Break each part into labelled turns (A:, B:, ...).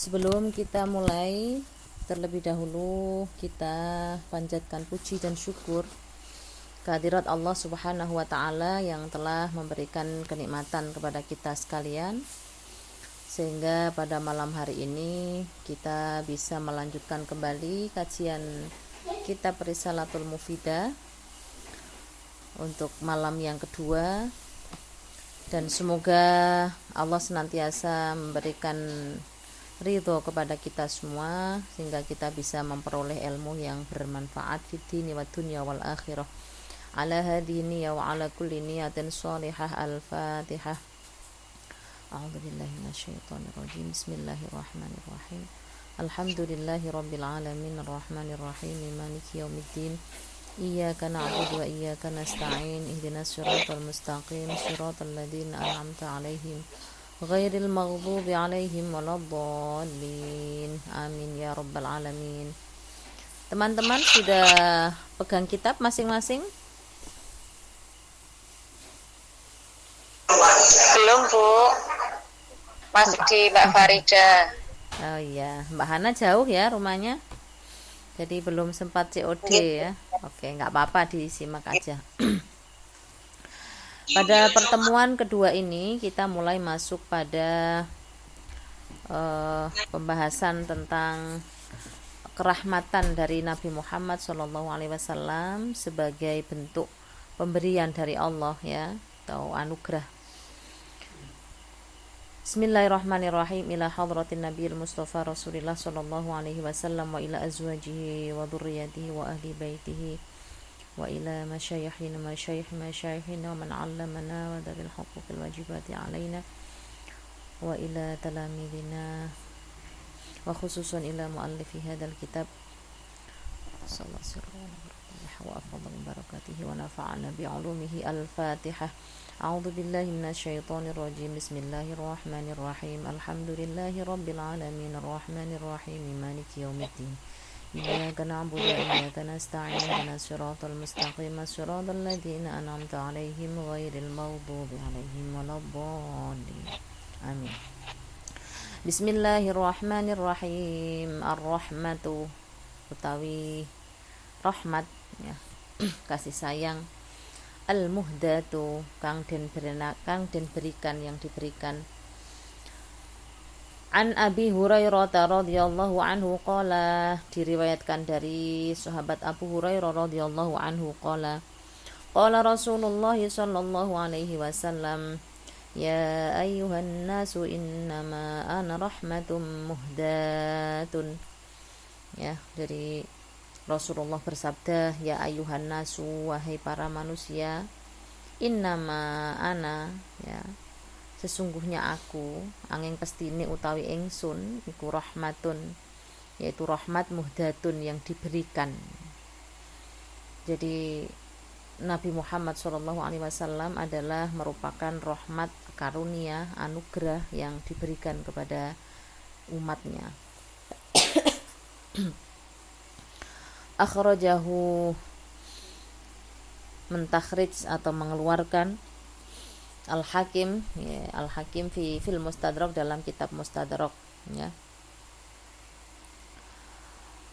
A: Sebelum kita mulai, terlebih dahulu kita panjatkan puji dan syukur kehadirat Allah Subhanahu wa taala yang telah memberikan kenikmatan kepada kita sekalian, sehingga pada malam hari ini kita bisa melanjutkan kembali kajian kitab Risalatul Mufidah untuk malam yang kedua, dan semoga Allah senantiasa memberikan ridho kepada kita semua sehingga kita bisa memperoleh ilmu yang bermanfaat fid dini wa dunya wal akhirah. Ala hadhihi wa ala kulli niyatin shalihah. Al-Fatihah. A'udzu billahi minasyaitonir rajim. Bismillahirrahmanirrahim. Alhamdulillahi rabbil alamin arrahmanir rahim maliki yaumiddin. Iyyaka na'budu wa iyyaka nasta'in. Ihdinas siratal mustaqim, siratal ladzina an'amta 'alaihim ghairil maghdubi 'alaihim waladdallin. Amin ya rabbal alamin. Teman-teman sudah pegang kitab masing-masing?
B: Belum, Bu. Masih di Mbak Farida.
A: Oh iya, Mbak Hana jauh ya rumahnya, jadi belum sempat COD ya. Oke, nggak apa-apa, disimak aja. Pada pertemuan kedua ini kita mulai masuk pada pembahasan tentang kerahmatan dari Nabi Muhammad SAW sebagai bentuk pemberian dari Allah ya, atau anugerah. Bismillahirrahmanirrahim. Ila hadratin Nabiyil Mustafa Rasulillah sallallahu alaihi wasallam wa ila azwajihi wa dhurriyyatihi wa ahli baitihi wa ila masyayikhina masyayikhina wa man 'allamana wa dhabil huquqil wajibati alaina wa ila talamidina wa khususan ila muallifi hadzal kitab sallallahu alaihi wa afdal barakatihi wa nafa'ana bi 'ulumihi. Al-Fatihah. A'udzu billahi minasyaitonir rajim. Bismillahirrahmanirrahim. Alhamdulillahi rabbil alamin arrahmanir rahim maliki yaumiddin. Iyyaka na'budu wa iyyaka nasta'in. Ihdinas siratal mustaqim, siratal ladzina an'amta 'alaihim ghairil maghdubi 'alaihim waladdallin. Amin. Bismillahirrahmanirrahim. Ar-rahmatu utawi rahmat ya, kasih sayang. Al-muhdatu kang den berikan, yang diberikan. An Abi Hurairah radhiyallahu anhu qala, diriwayatkan dari sahabat Abu Hurairah radhiyallahu anhu qala Rasulullah sallallahu alaihi wasallam, ya ayyuhan nasu innama ana rahmatum muhdatun. Ya, dari Rasulullah bersabda, ya ayuhan nasu, wahai para manusia, innama ana, ya sesungguhnya aku, angin pestine utawi ingsun iku rahmatun, yaitu rahmat muhdatun, yang diberikan. Jadi Nabi Muhammad SAW adalah merupakan rahmat, karunia, anugerah yang diberikan kepada umatnya. Akhrajahu, mentakhrij atau mengeluarkan, Al-Hakim ya, Al-Hakim fil Mustadrak, dalam kitab Mustadrak ya.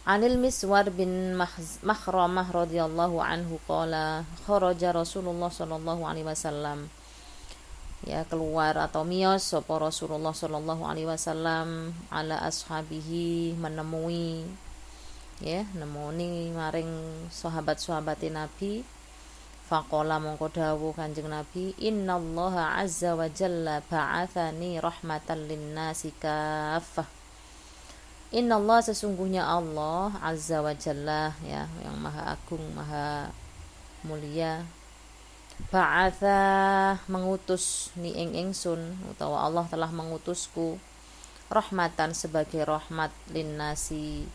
A: Anil Miswar bin Makhramah radhiyallahu anhu qala kharaja Rasulullah sallallahu alaihi wasallam, ya keluar atau miyos sapa Rasulullah sallallahu alaihi wasallam ala ashabihi, menemui ya, nemoni maring sahabat-sahabate Nabi. Faqala, mongko dawuh Kanjeng Nabi, innallaha azza wa jalla ba'atsani rahmatan linnasi kaffah. Innallah, sesungguhnya Allah azza wa jalla ya, yang maha agung, maha mulia, ba'atsa, mengutus ni ingsun, utawa Allah telah mengutusku, rahmatan, sebagai rahmat, linnasi,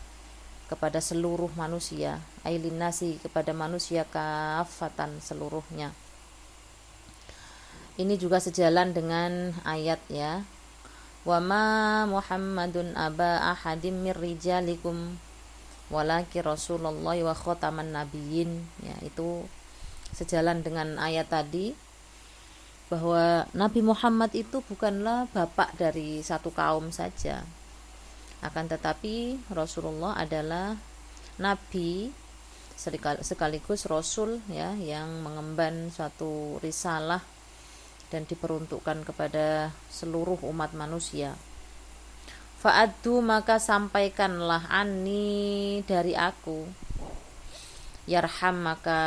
A: kepada seluruh manusia, ailinasi, kepada manusia, kafatan, seluruhnya. Ini juga sejalan dengan ayat ya, wa ma Muhammadun aba ahadim mir rijalikum walaki Rasulullah wa khataman nabiyyin ya, itu sejalan dengan ayat tadi, bahwa Nabi Muhammad itu bukanlah bapak dari satu kaum saja, Akan tetapi Rasulullah adalah nabi sekaligus rasul ya, yang mengemban suatu risalah dan diperuntukkan kepada seluruh umat manusia. Fa'addu, maka sampaikanlah, anni, dari aku, yarham, maka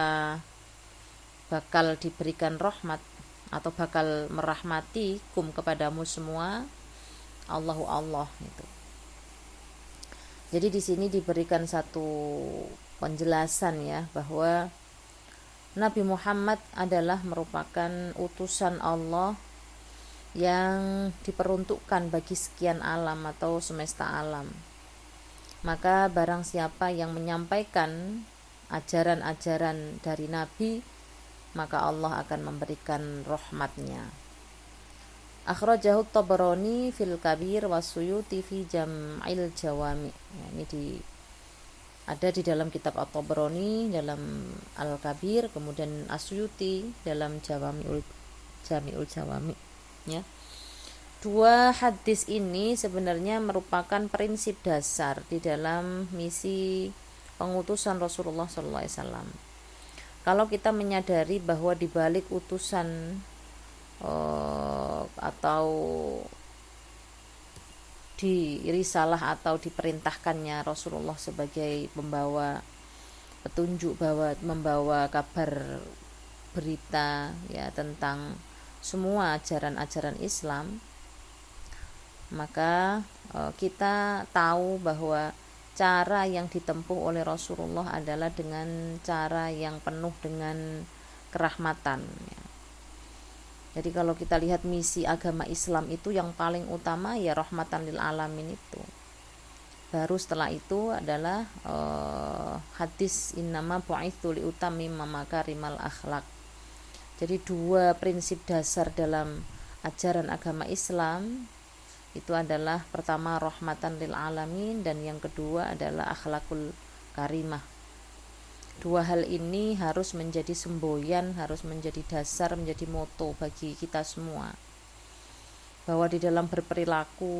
A: bakal diberikan rahmat atau bakal merahmati kum, kepadamu semua, Allahu Allah itu. Jadi di sini diberikan satu penjelasan ya, bahwa Nabi Muhammad adalah merupakan utusan Allah yang diperuntukkan bagi sekian alam atau semesta alam. Maka barang siapa yang menyampaikan ajaran-ajaran dari Nabi, maka Allah akan memberikan rahmatnya. Akhrajahu Tabarani fil Kabir wa Suyuti fi Jam'il Jawami. Ya, ini ada di dalam kitab At-Tabarani dalam Al-Kabir, kemudian As-Suyuti dalam Jami'ul Jawami. Ya. Dua hadis ini sebenarnya merupakan prinsip dasar di dalam misi pengutusan Rasulullah SAW. Kalau kita menyadari bahwa di balik utusan atau di risalah atau diperintahkannya Rasulullah sebagai pembawa petunjuk, bahwa membawa kabar berita ya tentang semua ajaran-ajaran Islam, maka kita tahu bahwa cara yang ditempuh oleh Rasulullah adalah dengan cara yang penuh dengan kerahmatan ya. Jadi kalau kita lihat misi agama Islam itu yang paling utama ya rahmatan lil alamin itu. Baru setelah itu adalah hadis innama bu'itsu li utammima makarimal akhlak. Jadi dua prinsip dasar dalam ajaran agama Islam itu adalah pertama rahmatan lil alamin, dan yang kedua adalah akhlakul karimah. Dua hal ini harus menjadi semboyan, harus menjadi dasar, menjadi moto bagi kita semua, bahwa di dalam berperilaku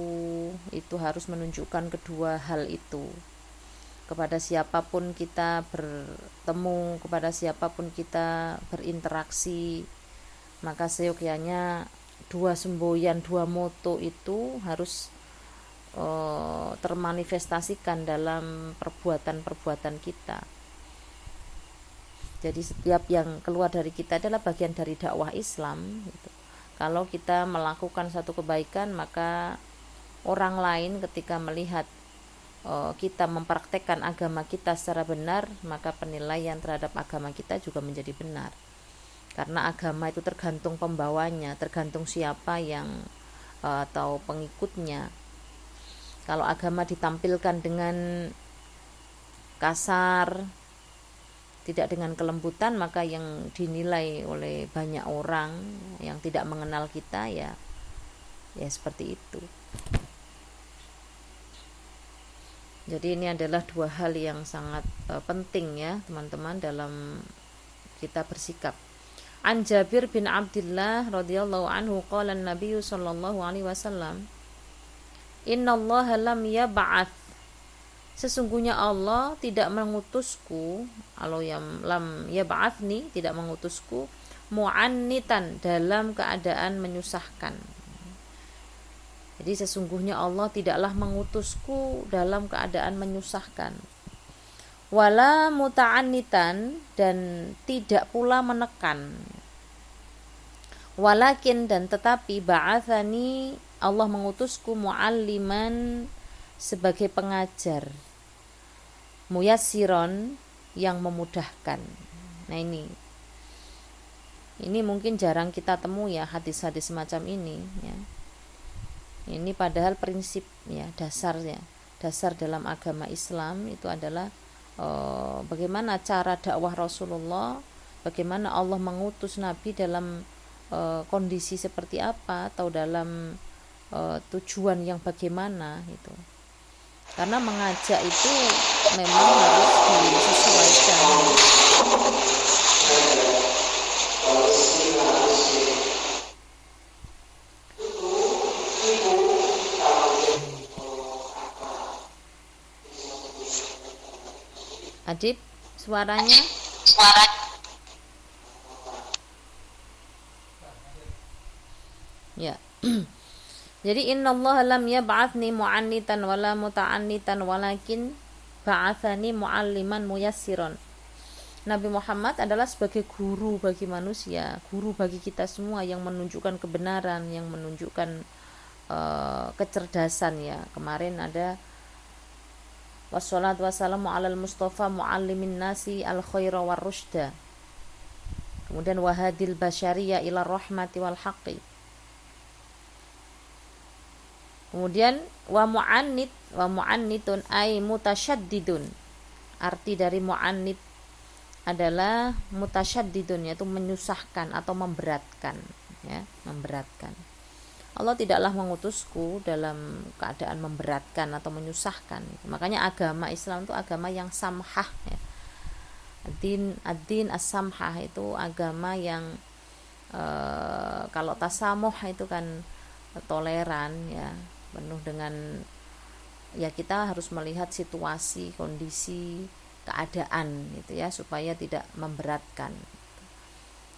A: itu harus menunjukkan kedua hal itu. Kepada siapapun kita bertemu, kepada siapapun kita berinteraksi, maka seyogyanya dua semboyan, dua moto itu harus termanifestasikan dalam perbuatan-perbuatan kita. Jadi setiap yang keluar dari kita adalah bagian dari dakwah Islam gitu. Kalau kita melakukan satu kebaikan, maka orang lain ketika melihat kita mempraktekkan agama kita secara benar, maka penilaian terhadap agama kita juga menjadi benar. Karena agama itu tergantung pembawanya, tergantung siapa yang atau pengikutnya. Kalau agama ditampilkan dengan kasar, tidak dengan kelembutan, maka yang dinilai oleh banyak orang yang tidak mengenal kita ya seperti itu. Jadi ini adalah dua hal yang sangat penting ya teman-teman dalam kita bersikap. An Jabir bin Abdullah radhiyallahu anhu qala an-nabiy sallallahu alaihi wasallam, innallaha lam yab'ats, sesungguhnya Allah tidak mengutusku, Allah yang lam yab'atsni, tidak mengutusku, mu'annitan, dalam keadaan menyusahkan. Jadi sesungguhnya Allah tidaklah mengutusku dalam keadaan menyusahkan. Wala muta'annitan, dan tidak pula menekan. Walakin, dan tetapi, ba'atsani, Allah mengutusku, mu'alliman, sebagai pengajar, muyassiron, yang memudahkan. Nah ini mungkin jarang kita temui ya hadis-hadis semacam ini ya. Ini padahal prinsip ya, dasar dalam agama Islam itu adalah bagaimana cara dakwah Rasulullah, bagaimana Allah mengutus Nabi dalam kondisi seperti apa, atau dalam tujuan yang bagaimana itu. Karena mengajak itu memang harus disesuaikan. Adib, suaranya.
B: Suara.
A: Ya. Jadi innallaha lam yab'atsni mu'annitan wala muta'annitan walakin ba'atsani mu'alliman muyassiron. Nabi Muhammad adalah sebagai guru bagi manusia, guru bagi kita semua yang menunjukkan kebenaran, yang menunjukkan kecerdasan ya. Kemarin ada wassalatu wassalamu alal mustafa muallimin nasi al khaira war rusyda. Kemudian wahadil basyariyah ila rahmati wal haqqi. Kemudian wa mu'annitun ay mutasyaddidun. Arti dari mu'annit adalah mutasyaddidun, yaitu menyusahkan atau memberatkan ya, memberatkan. Allah tidaklah mengutusku dalam keadaan memberatkan atau menyusahkan. Makanya agama Islam itu agama yang samhah ya. Ad-din as-samhah itu agama yang kalau tasamuh itu kan toleran ya, penuh dengan ya, kita harus melihat situasi, kondisi, keadaan gitu ya, supaya tidak memberatkan.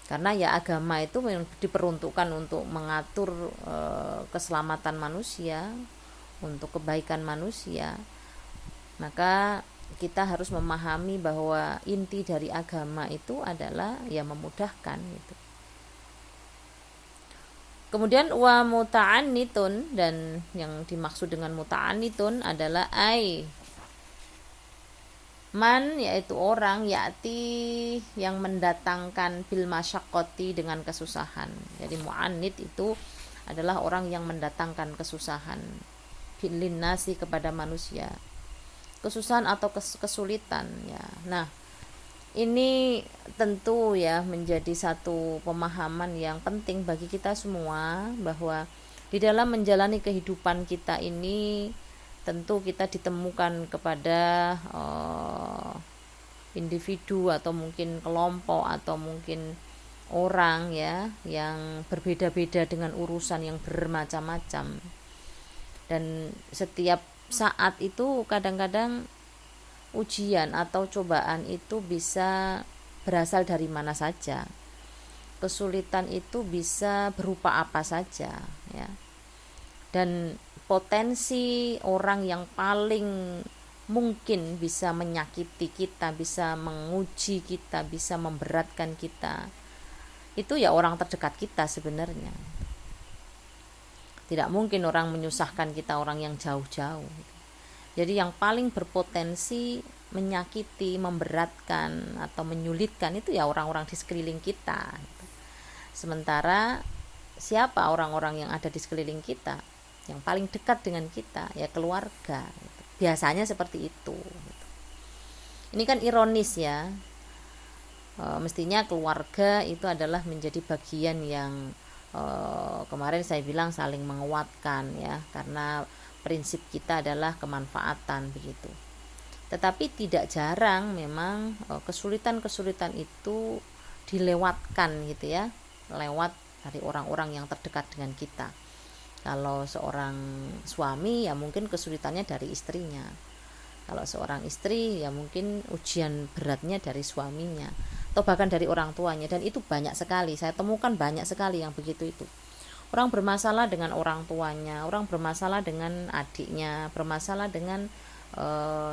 A: Karena ya agama itu diperuntukkan untuk mengatur keselamatan manusia, untuk kebaikan manusia. Maka kita harus memahami bahwa inti dari agama itu adalah ya memudahkan gitu. Kemudian wa muta'annitun, dan yang dimaksud dengan muta'annitun adalah man, yaitu orang, ya'ti, yang mendatangkan bil masyaqqati, dengan kesusahan. Jadi mu'annit itu adalah orang yang mendatangkan kesusahan bil nasi, kepada manusia, kesusahan atau kesulitan ya. Nah, ini tentu ya menjadi satu pemahaman yang penting bagi kita semua, bahwa di dalam menjalani kehidupan kita ini tentu kita ditemukan kepada individu atau mungkin kelompok atau mungkin orang ya, yang berbeda-beda dengan urusan yang bermacam-macam. Dan setiap saat itu kadang-kadang ujian atau cobaan itu bisa berasal dari mana saja. Kesulitan itu bisa berupa apa saja ya. Dan potensi orang yang paling mungkin bisa menyakiti kita, bisa menguji kita, bisa memberatkan kita, itu ya orang terdekat kita sebenarnya. Tidak mungkin orang menyusahkan kita, orang yang jauh-jauh. Jadi yang paling berpotensi menyakiti, memberatkan atau menyulitkan itu ya orang-orang di sekeliling kita. Sementara siapa orang-orang yang ada di sekeliling kita? Yang paling dekat dengan kita ya keluarga. Biasanya seperti itu. Ini kan ironis ya. Mestinya keluarga itu adalah menjadi bagian yang kemarin saya bilang saling menguatkan ya, karena prinsip kita adalah kemanfaatan begitu. Tetapi tidak jarang memang kesulitan-kesulitan itu dilewatkan gitu ya, lewat dari orang-orang yang terdekat dengan kita. Kalau seorang suami ya mungkin kesulitannya dari istrinya. Kalau seorang istri ya mungkin ujian beratnya dari suaminya, atau bahkan dari orang tuanya. Dan itu banyak sekali, saya temukan banyak sekali yang begitu itu. Orang bermasalah dengan orang tuanya, orang bermasalah dengan adiknya, bermasalah dengan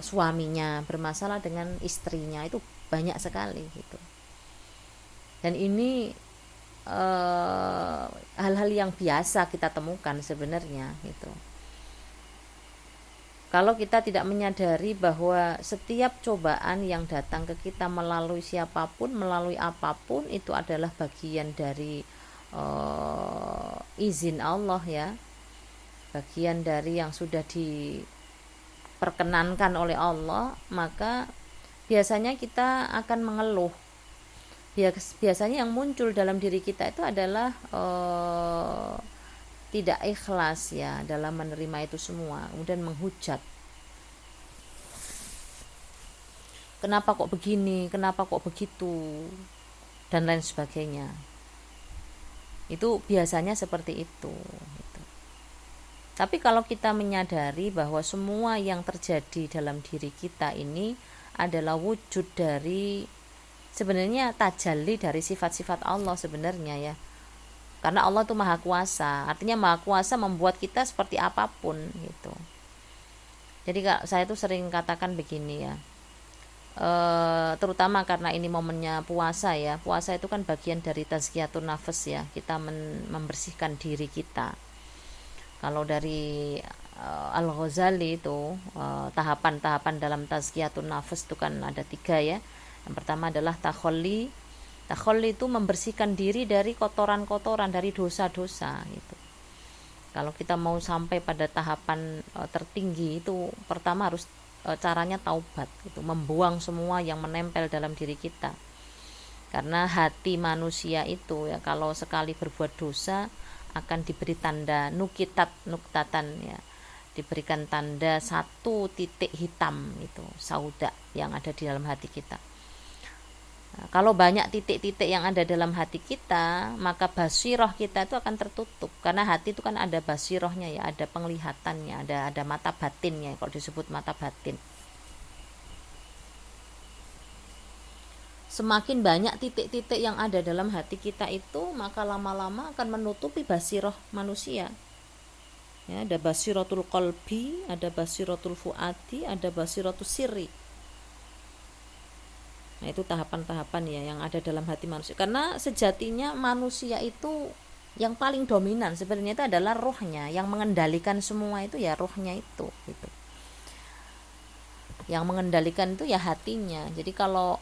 A: suaminya, bermasalah dengan istrinya, itu banyak sekali gitu. Dan ini hal-hal yang biasa kita temukan sebenarnya gitu. Kalau kita tidak menyadari bahwa setiap cobaan yang datang ke kita melalui siapapun, melalui apapun, itu adalah bagian dari izin Allah ya, bagian dari yang sudah diperkenankan oleh Allah, maka biasanya kita akan mengeluh. Biasanya yang muncul dalam diri kita itu adalah tidak ikhlas ya dalam menerima itu semua, kemudian menghujat. Kenapa kok begini, kenapa kok begitu, dan lain sebagainya. Itu biasanya seperti itu gitu. Tapi kalau kita menyadari bahwa semua yang terjadi dalam diri kita ini adalah wujud dari sebenarnya tajalli dari sifat-sifat Allah sebenarnya ya. Karena Allah itu maha kuasa, artinya maha kuasa membuat kita seperti apapun gitu. Jadi saya tuh sering katakan begini ya, terutama karena ini momennya puasa ya. Puasa itu kan bagian dari tazkiyatun nafas ya, kita membersihkan diri kita. Kalau dari Al-Ghazali itu tahapan-tahapan dalam tazkiyatun nafas itu kan ada 3 ya. Yang pertama adalah takholli. Takholli itu membersihkan diri dari kotoran-kotoran, dari dosa-dosa gitu. Kalau kita mau sampai pada tahapan tertinggi itu pertama harus caranya taubat gitu, membuang semua yang menempel dalam diri kita. Karena hati manusia itu ya kalau sekali berbuat dosa akan diberi tanda nuktatan ya. Diberikan tanda 1 titik hitam itu, sauda yang ada di dalam hati kita. Nah, kalau banyak titik-titik yang ada dalam hati kita, maka basiroh kita itu akan tertutup. Karena hati itu kan ada basirohnya ya, ada penglihatannya, ada mata batinnya, kalau disebut mata batin. Semakin banyak titik-titik yang ada dalam hati kita itu, maka lama-lama akan menutupi basiroh manusia. Ya, ada basirotul qalbi, ada basirotul fuadi, ada basirotul sirri. Nah, itu tahapan-tahapan ya yang ada dalam hati manusia. Karena sejatinya manusia itu yang paling dominan sebenarnya itu adalah rohnya, yang mengendalikan semua itu ya rohnya itu gitu. Yang mengendalikan itu ya hatinya. Jadi kalau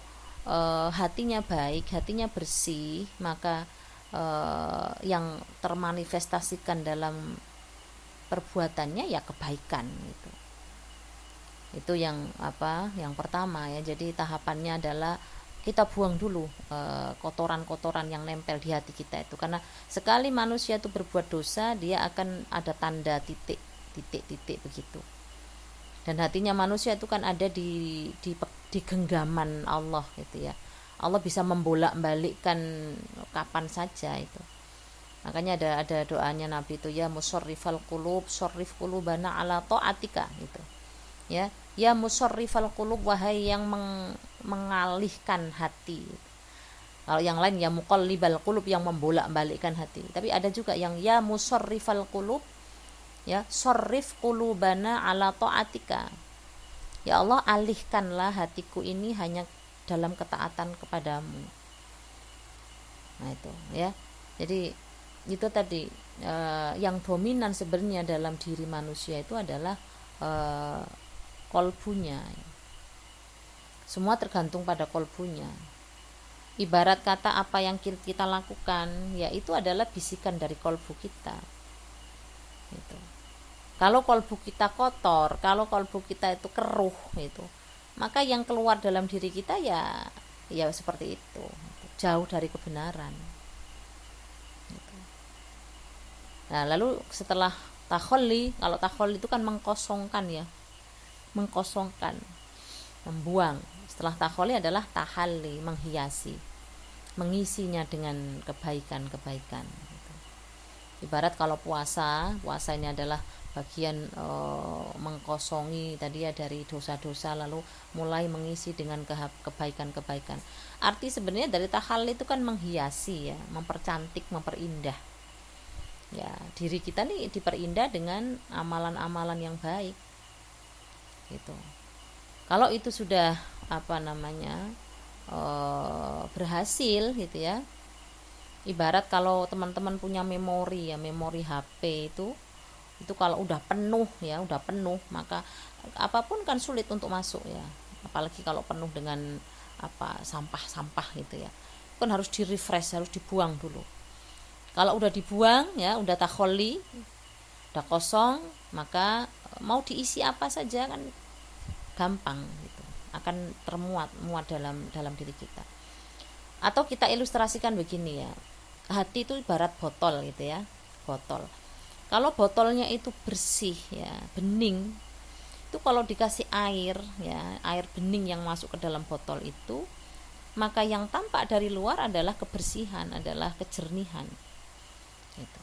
A: hatinya baik, hatinya bersih, maka yang termanifestasikan dalam perbuatannya ya kebaikan gitu. Itu yang pertama ya. Jadi tahapannya adalah kita buang dulu kotoran-kotoran yang nempel di hati kita itu. Karena sekali manusia itu berbuat dosa, dia akan ada tanda titik begitu. Dan hatinya manusia itu kan ada di genggaman Allah gitu ya. Allah bisa membolak-balikkan kapan saja itu. Makanya ada doanya Nabi itu, ya musarrifal qulub sarrif qulubana ala taatika gitu. Ya musarrifal qulub, wahai yang mengalihkan hati. Kalau yang lain ya muqallibal qulub, yang membolak-balikkan hati. Tapi ada juga yang ya musarrifal qulub, ya sarrif qulubana ala taatika. Ya Allah, alihkanlah hatiku ini hanya dalam ketaatan kepadamu. Nah itu ya. Jadi itu tadi yang dominan sebenarnya dalam diri manusia itu adalah kolbunya. Semua tergantung pada kolbunya. Ibarat kata apa yang kita lakukan, ya itu adalah bisikan dari kolbu kita. Gitu. Kalau kolbu kita kotor, kalau kolbu kita itu keruh, gitu, maka yang keluar dalam diri kita ya seperti itu, jauh dari kebenaran. Gitu. Nah, lalu setelah takholli, kalau takholli itu kan mengkosongkan ya, mengkosongkan, membuang. Setelah takholli adalah tahalli, menghiasi, mengisinya dengan kebaikan-kebaikan. Gitu. Ibarat kalau puasa ini adalah bagian mengkosongi tadi ya dari dosa-dosa, lalu mulai mengisi dengan kebaikan-kebaikan. Arti sebenarnya dari tahalli itu kan menghiasi ya, mempercantik, memperindah. Ya, diri kita nih diperindah dengan amalan-amalan yang baik. Gitu. Kalau itu sudah berhasil gitu ya. Ibarat kalau teman-teman punya memori HP itu kalau udah penuh, maka apapun kan sulit untuk masuk ya. Apalagi kalau penuh dengan sampah-sampah gitu ya. Kan harus di-refresh, harus dibuang dulu. Kalau udah dibuang ya, udah takholli, udah kosong, maka mau diisi apa saja kan gampang gitu. Akan termuat dalam diri kita. Atau kita ilustrasikan begini ya. Hati itu ibarat botol gitu ya. Botol. Kalau botolnya itu bersih ya, bening, itu kalau dikasih air ya, air bening yang masuk ke dalam botol itu, maka yang tampak dari luar adalah kebersihan, adalah kejernihan. Gitu.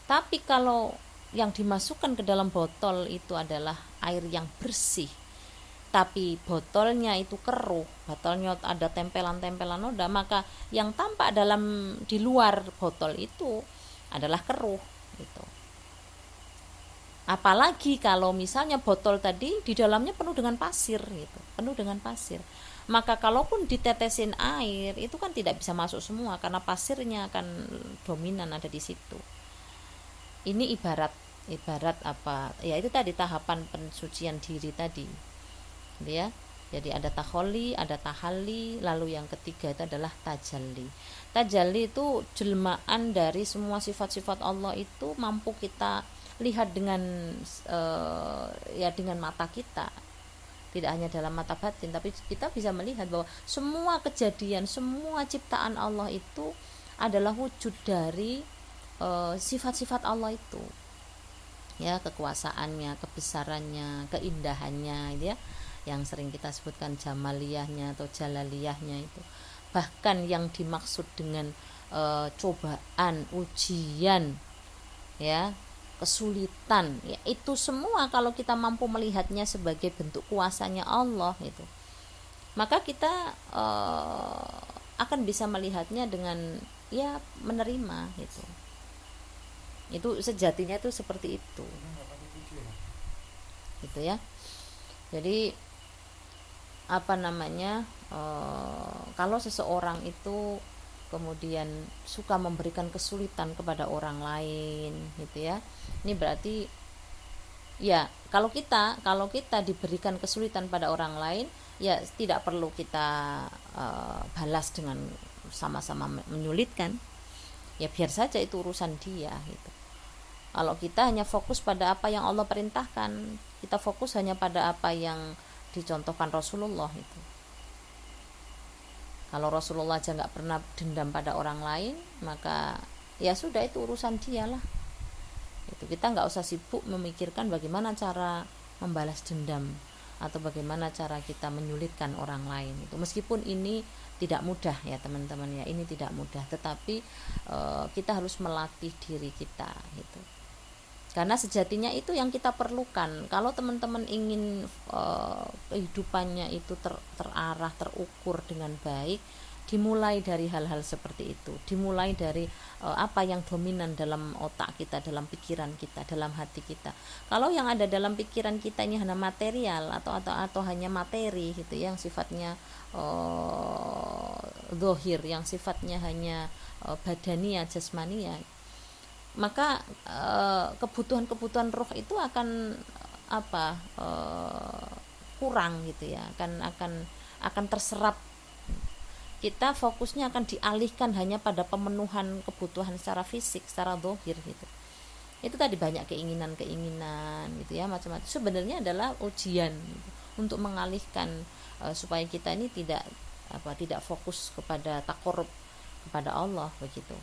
A: Tapi kalau yang dimasukkan ke dalam botol itu adalah air yang bersih, tapi botolnya itu keruh, botolnya ada tempelan-tempelan noda, maka yang tampak di luar botol itu adalah keruh gitu. Apalagi kalau misalnya botol tadi di dalamnya penuh dengan pasir gitu, penuh dengan pasir. Maka kalaupun ditetesin air itu kan tidak bisa masuk semua karena pasirnya akan dominan ada di situ. Ini ibarat apa? Ya itu tadi tahapan pensucian diri tadi. Gitu ya. Jadi ada takholi, ada tahalli, lalu yang ketiga itu adalah tajalli. Tajalli itu jelmaan dari semua sifat-sifat Allah itu mampu kita lihat dengan dengan mata kita. Tidak hanya dalam mata batin, tapi kita bisa melihat bahwa semua kejadian, semua ciptaan Allah itu adalah wujud dari sifat-sifat Allah itu. Ya, kekuasaannya, kebesarannya, keindahannya gitu ya. Yang sering kita sebutkan jamaliyahnya atau jalaliyahnya itu. Bahkan yang dimaksud dengan cobaan, ujian, ya, kesulitan, ya itu semua kalau kita mampu melihatnya sebagai bentuk kuasanya Allah itu, maka kita akan bisa melihatnya dengan ya menerima gitu. Itu sejatinya itu seperti itu gitu ya. Jadi apa namanya, kalau seseorang itu kemudian suka memberikan kesulitan kepada orang lain gitu ya, ini berarti ya kalau kita diberikan kesulitan pada orang lain, ya tidak perlu kita balas dengan sama-sama menyulitkan, ya biar saja itu urusan dia gitu. Kalau kita hanya fokus pada apa yang Allah perintahkan, kita fokus hanya pada apa yang dicontohkan Rasulullah itu. Kalau Rasulullah aja nggak pernah dendam pada orang lain, maka ya sudah itu urusan dia lah. Itu kita nggak usah sibuk memikirkan bagaimana cara membalas dendam atau bagaimana cara kita menyulitkan orang lain. Itu meskipun ini tidak mudah ya teman-teman ya, ini tidak mudah. Tetapi kita harus melatih diri kita gitu. Karena sejatinya itu yang kita perlukan. Kalau teman-teman ingin kehidupannya itu terarah, terukur dengan baik, dimulai dari hal-hal seperti itu. Dimulai dari apa yang dominan dalam otak kita, dalam pikiran kita, dalam hati kita. Kalau yang ada dalam pikiran kita ini hanya material atau hanya materi gitu, yang sifatnya zahir, yang sifatnya hanya badania, jasmania, maka kebutuhan roh itu akan kurang gitu ya, akan terserap. Kita fokusnya akan dialihkan hanya pada pemenuhan kebutuhan secara fisik, secara zahir gitu. Itu tadi banyak keinginan gitu ya, macam-macam. Sebenarnya adalah ujian gitu, untuk mengalihkan supaya kita ini tidak fokus kepada takarrub kepada Allah begitu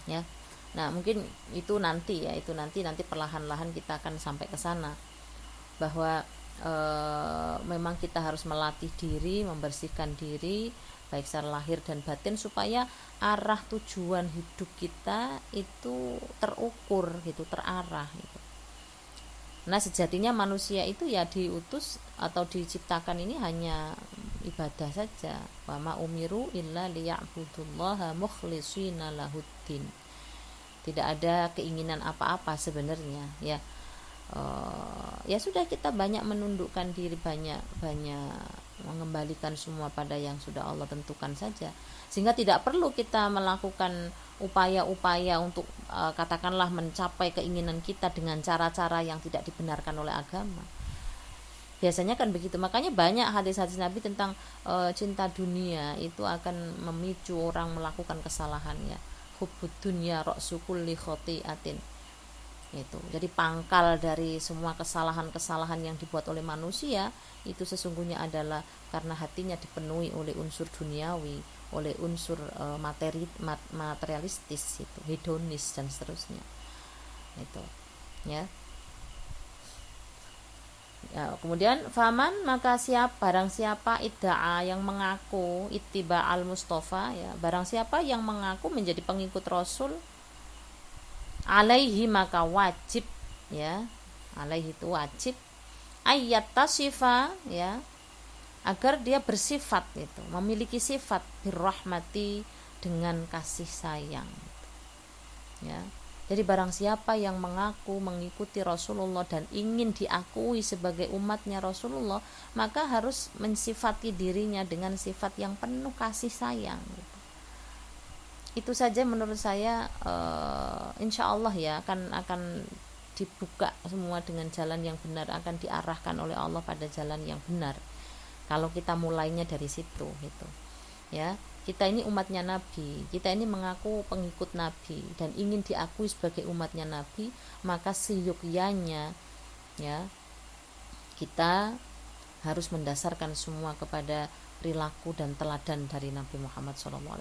A: ya. Nah, mungkin itu nanti perlahan-lahan kita akan sampai ke sana, bahwa memang kita harus melatih diri, membersihkan diri baik secara lahir dan batin, supaya arah tujuan hidup kita itu terukur gitu, terarah gitu. Nah, sejatinya manusia itu ya diutus atau diciptakan ini hanya ibadah saja. Wa ma umiru illa liya'budullaha mukhlishina lahuddin. Tidak ada keinginan apa-apa sebenarnya ya. Ya sudah, kita banyak menundukkan diri, banyak mengembalikan semua pada yang sudah Allah tentukan saja, sehingga tidak perlu kita melakukan upaya-upaya untuk katakanlah mencapai keinginan kita dengan cara-cara yang tidak dibenarkan oleh agama. Biasanya kan begitu. Makanya banyak hadis-hadis Nabi tentang cinta dunia itu akan memicu orang melakukan kesalahan ya. Hubbud dunya ra'su kulli khoti'atin. Itu. Jadi pangkal dari semua kesalahan-kesalahan yang dibuat oleh manusia itu sesungguhnya adalah karena hatinya dipenuhi oleh unsur duniawi, oleh unsur materialistis itu, hedonis dan seterusnya. Itu. Ya. Ya, kemudian faman, maka barang siapa idda'a, yang mengaku ittiba al mustafa ya, barang siapa yang mengaku menjadi pengikut Rasul, alaihi, maka wajib ya, alaihi itu wajib, ayat tasifa, ya, agar dia bersifat itu, memiliki sifat birrahmati, dengan kasih sayang, ya. Jadi barang siapa yang mengaku mengikuti Rasulullah dan ingin diakui sebagai umatnya Rasulullah, maka harus mensifati dirinya dengan sifat yang penuh kasih sayang, gitu. Itu saja menurut saya, insya Allah ya akan dibuka semua dengan jalan yang benar, akan diarahkan oleh Allah pada jalan yang benar kalau kita mulainya dari situ, gitu ya. Kita ini umatnya Nabi, kita ini mengaku pengikut Nabi dan ingin diakui sebagai umatnya Nabi, maka seyogyanya, ya, kita harus mendasarkan semua kepada perilaku dan teladan dari Nabi Muhammad SAW.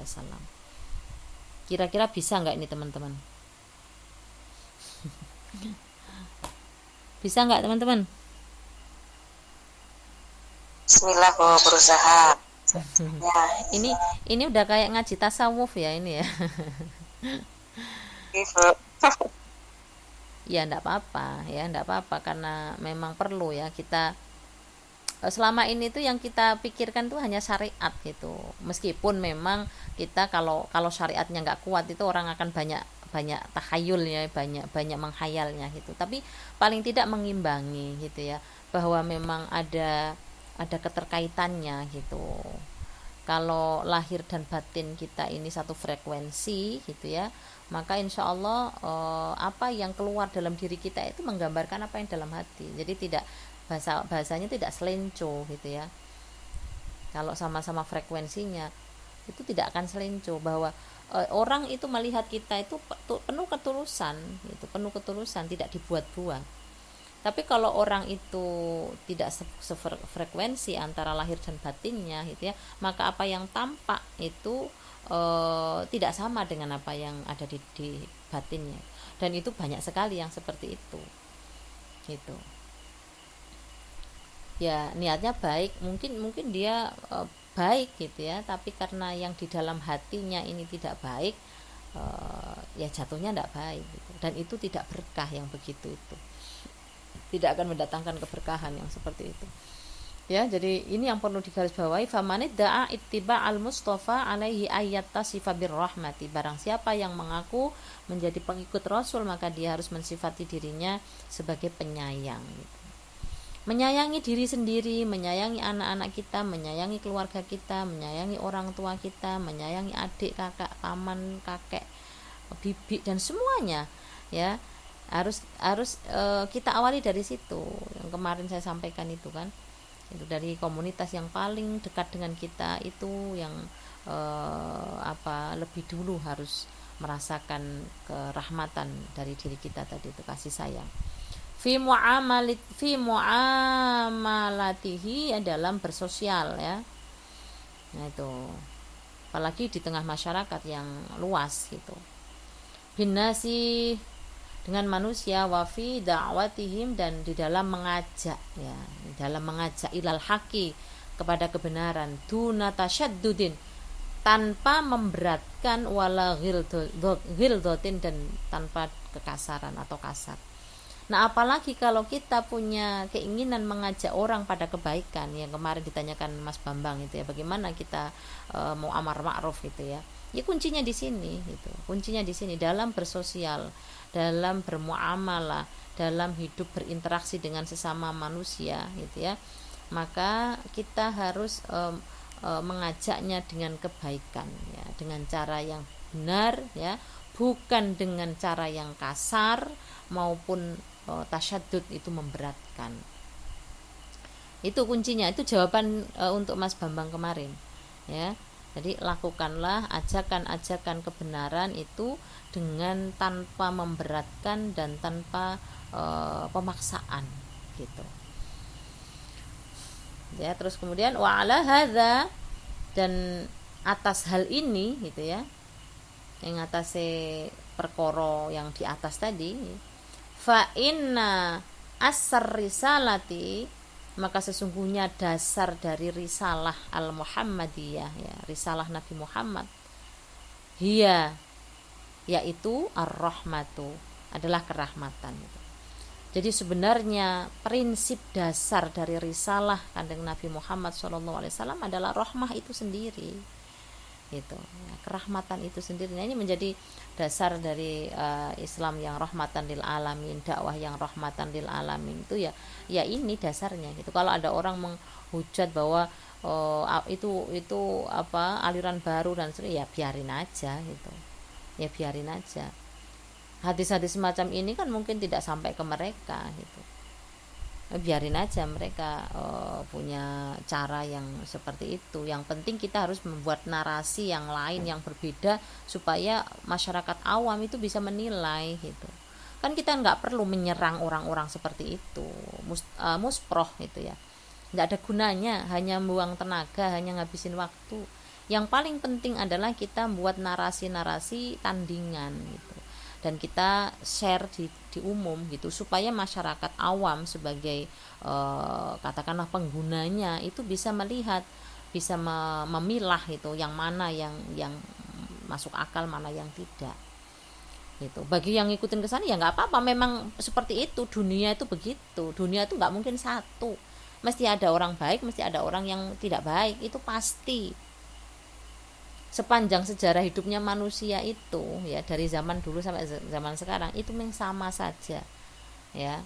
A: Kira-kira bisa nggak ini teman-teman? Bisa nggak teman-teman?
B: Bismillah, Bu, berusaha. Ya,
A: Ini udah kayak ngaji tasawuf ya ini ya.
B: Bu.
A: Ya enggak apa-apa karena memang perlu ya kita, selama ini tuh yang kita pikirkan tuh hanya syariat gitu. Meskipun memang kita kalau syariatnya nggak kuat itu orang akan banyak takhayul ya, banyak menghayalnya gitu. Tapi paling tidak mengimbangi gitu ya, bahwa memang ada keterkaitannya gitu. Kalau lahir dan batin kita ini satu frekuensi gitu ya, maka insya Allah apa yang keluar dalam diri kita itu menggambarkan apa yang dalam hati. Jadi tidak bahasanya tidak selenco gitu ya. Kalau sama-sama frekuensinya itu tidak akan selenco, bahwa orang itu melihat kita itu penuh ketulusan gitu, tidak dibuat-buat. Tapi kalau orang itu tidak sefrekuensi antara lahir dan batinnya gitu ya, maka apa yang tampak itu tidak sama dengan apa yang ada di batinnya. Dan itu banyak sekali yang seperti itu gitu ya. Niatnya baik, mungkin dia baik gitu ya, tapi karena yang di dalam hatinya ini tidak baik, ya jatuhnya tidak baik gitu. Dan itu tidak berkah, yang begitu itu tidak akan mendatangkan keberkahan yang seperti itu ya. Jadi ini yang perlu digarisbawahi, famanid da'a ittiba al mustafa alaihi ayat tasifa birrahmati, barang siapa yang mengaku menjadi pengikut Rasul maka dia harus mensifati dirinya sebagai penyayang gitu. Menyayangi diri sendiri, menyayangi anak-anak kita, menyayangi keluarga kita, menyayangi orang tua kita, menyayangi adik, kakak, paman, kakek, bibi dan semuanya ya. Harus kita awali dari situ yang kemarin saya sampaikan itu kan, itu dari komunitas yang paling dekat dengan kita itu yang lebih dulu harus merasakan kerahmatan dari diri kita tadi itu, kasih sayang fi muamalatihi, dalam bersosial ya. Nah itu apalagi di tengah masyarakat yang luas gitu, binasi, dengan manusia, wafi da'watihim, dan di dalam mengajak ya, di dalam mengajak ilal haqi, kepada kebenaran, duna tasyaddudin, tanpa memberatkan, wala ghildotin, dan tanpa kekasaran atau kasar. Nah apalagi kalau kita punya keinginan mengajak orang pada kebaikan, yang kemarin ditanyakan Mas Bambang itu ya, bagaimana kita mau amar ma'ruf gitu ya. Ya kuncinya di sini gitu. Kuncinya di sini, dalam bersosial, dalam bermuamalah, dalam hidup berinteraksi dengan sesama manusia gitu ya. Maka kita harus mengajaknya dengan kebaikan ya, dengan cara yang benar ya, bukan dengan cara yang kasar maupun tasyaddud itu memberatkan. Itu kuncinya, itu jawaban untuk Mas Bambang kemarin ya. Jadi lakukanlah ajakan-ajakan kebenaran itu dengan tanpa memberatkan dan tanpa pemaksaan gitu ya. Terus kemudian wa ala hadza, dan atas hal ini gitu ya, yang atase perkara yang di atas tadi, fa inna asar risalati, maka sesungguhnya dasar dari risalah al-Muhammadiyah ya, risalah Nabi Muhammad, hiya, yaitu ar-rahmatu, adalah kerahmatan gitu. Jadi sebenarnya prinsip dasar dari risalah Kanjeng Nabi Muhammad SAW adalah rahmah itu sendiri, gitu ya, kerahmatan itu sendiri. Nah, ini menjadi dasar dari Islam yang rahmatan lil alamin, dakwah yang rahmatan lil alamin itu ya ini dasarnya gitu. Kalau ada orang menghujat bahwa itu apa aliran baru dan sebagainya, ya biarin aja gitu, ya biarin aja. Hadis-hadis semacam ini kan mungkin tidak sampai ke mereka gitu, biarin aja mereka punya cara yang seperti itu. Yang penting kita harus membuat narasi yang lain yang berbeda supaya masyarakat awam itu bisa menilai gitu. Kan kita nggak perlu menyerang orang-orang seperti itu, musproh gitu ya, nggak ada gunanya, hanya buang tenaga, hanya ngabisin waktu. Yang paling penting adalah kita buat narasi-narasi tandingan gitu, dan kita share di umum gitu, supaya masyarakat awam sebagai katakanlah penggunanya itu bisa melihat, bisa memilah itu yang mana yang masuk akal, mana yang tidak gitu. Bagi yang ngikutin ke sana ya nggak apa-apa, memang seperti itu, dunia itu begitu, dunia itu nggak mungkin satu, mesti ada orang baik, mesti ada orang yang tidak baik, itu pasti. Sepanjang sejarah hidupnya manusia itu ya, dari zaman dulu sampai zaman sekarang itu memang sama saja ya,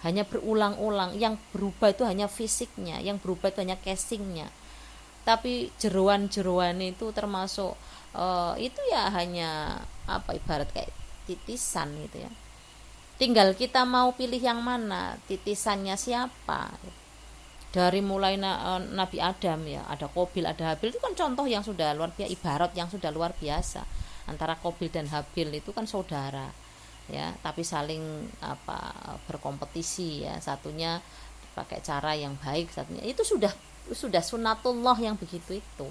A: hanya berulang-ulang. Yang berubah itu hanya fisiknya, yang berubah itu hanya casingnya, tapi jeroan-jeroan itu termasuk itu ya hanya apa, ibarat kayak titisan gitu ya. Tinggal kita mau pilih yang mana, titisannya siapa. Dari mulai Nabi Adam ya, ada Qabil, ada Habil, itu kan contoh yang sudah luar biasa, ibarat yang sudah luar biasa. Antara Qabil dan Habil itu kan saudara ya, tapi saling berkompetisi ya, satunya pakai cara yang baik, satunya itu sudah sunatullah yang begitu itu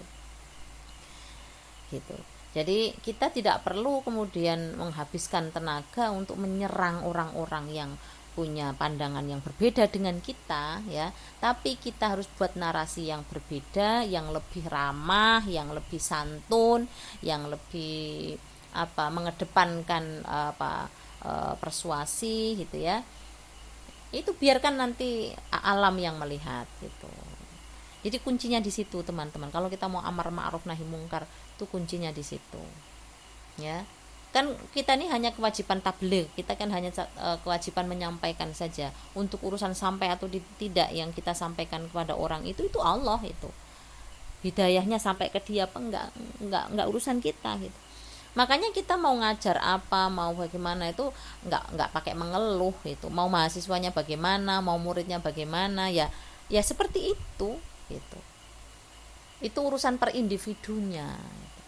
A: gitu. Jadi kita tidak perlu kemudian menghabiskan tenaga untuk menyerang orang-orang yang punya pandangan yang berbeda dengan kita ya, tapi kita harus buat narasi yang berbeda, yang lebih ramah, yang lebih santun, yang lebih mengedepankan persuasi gitu ya. Itu biarkan nanti alam yang melihat gitu. Jadi kuncinya di situ teman-teman. Kalau kita mau amar ma'ruf nahi mungkar, itu kuncinya di situ ya. Kan kita ini hanya kewajiban tabligh, kita kan hanya kewajiban menyampaikan saja. Untuk urusan sampai atau tidak yang kita sampaikan kepada orang itu Allah, itu hidayahnya sampai ke dia apa enggak urusan kita gitu. Makanya kita mau ngajar apa, mau bagaimana itu enggak pakai mengeluh itu. Mau mahasiswanya bagaimana, mau muridnya bagaimana, ya seperti itu gitu. Itu urusan per individunya gitu.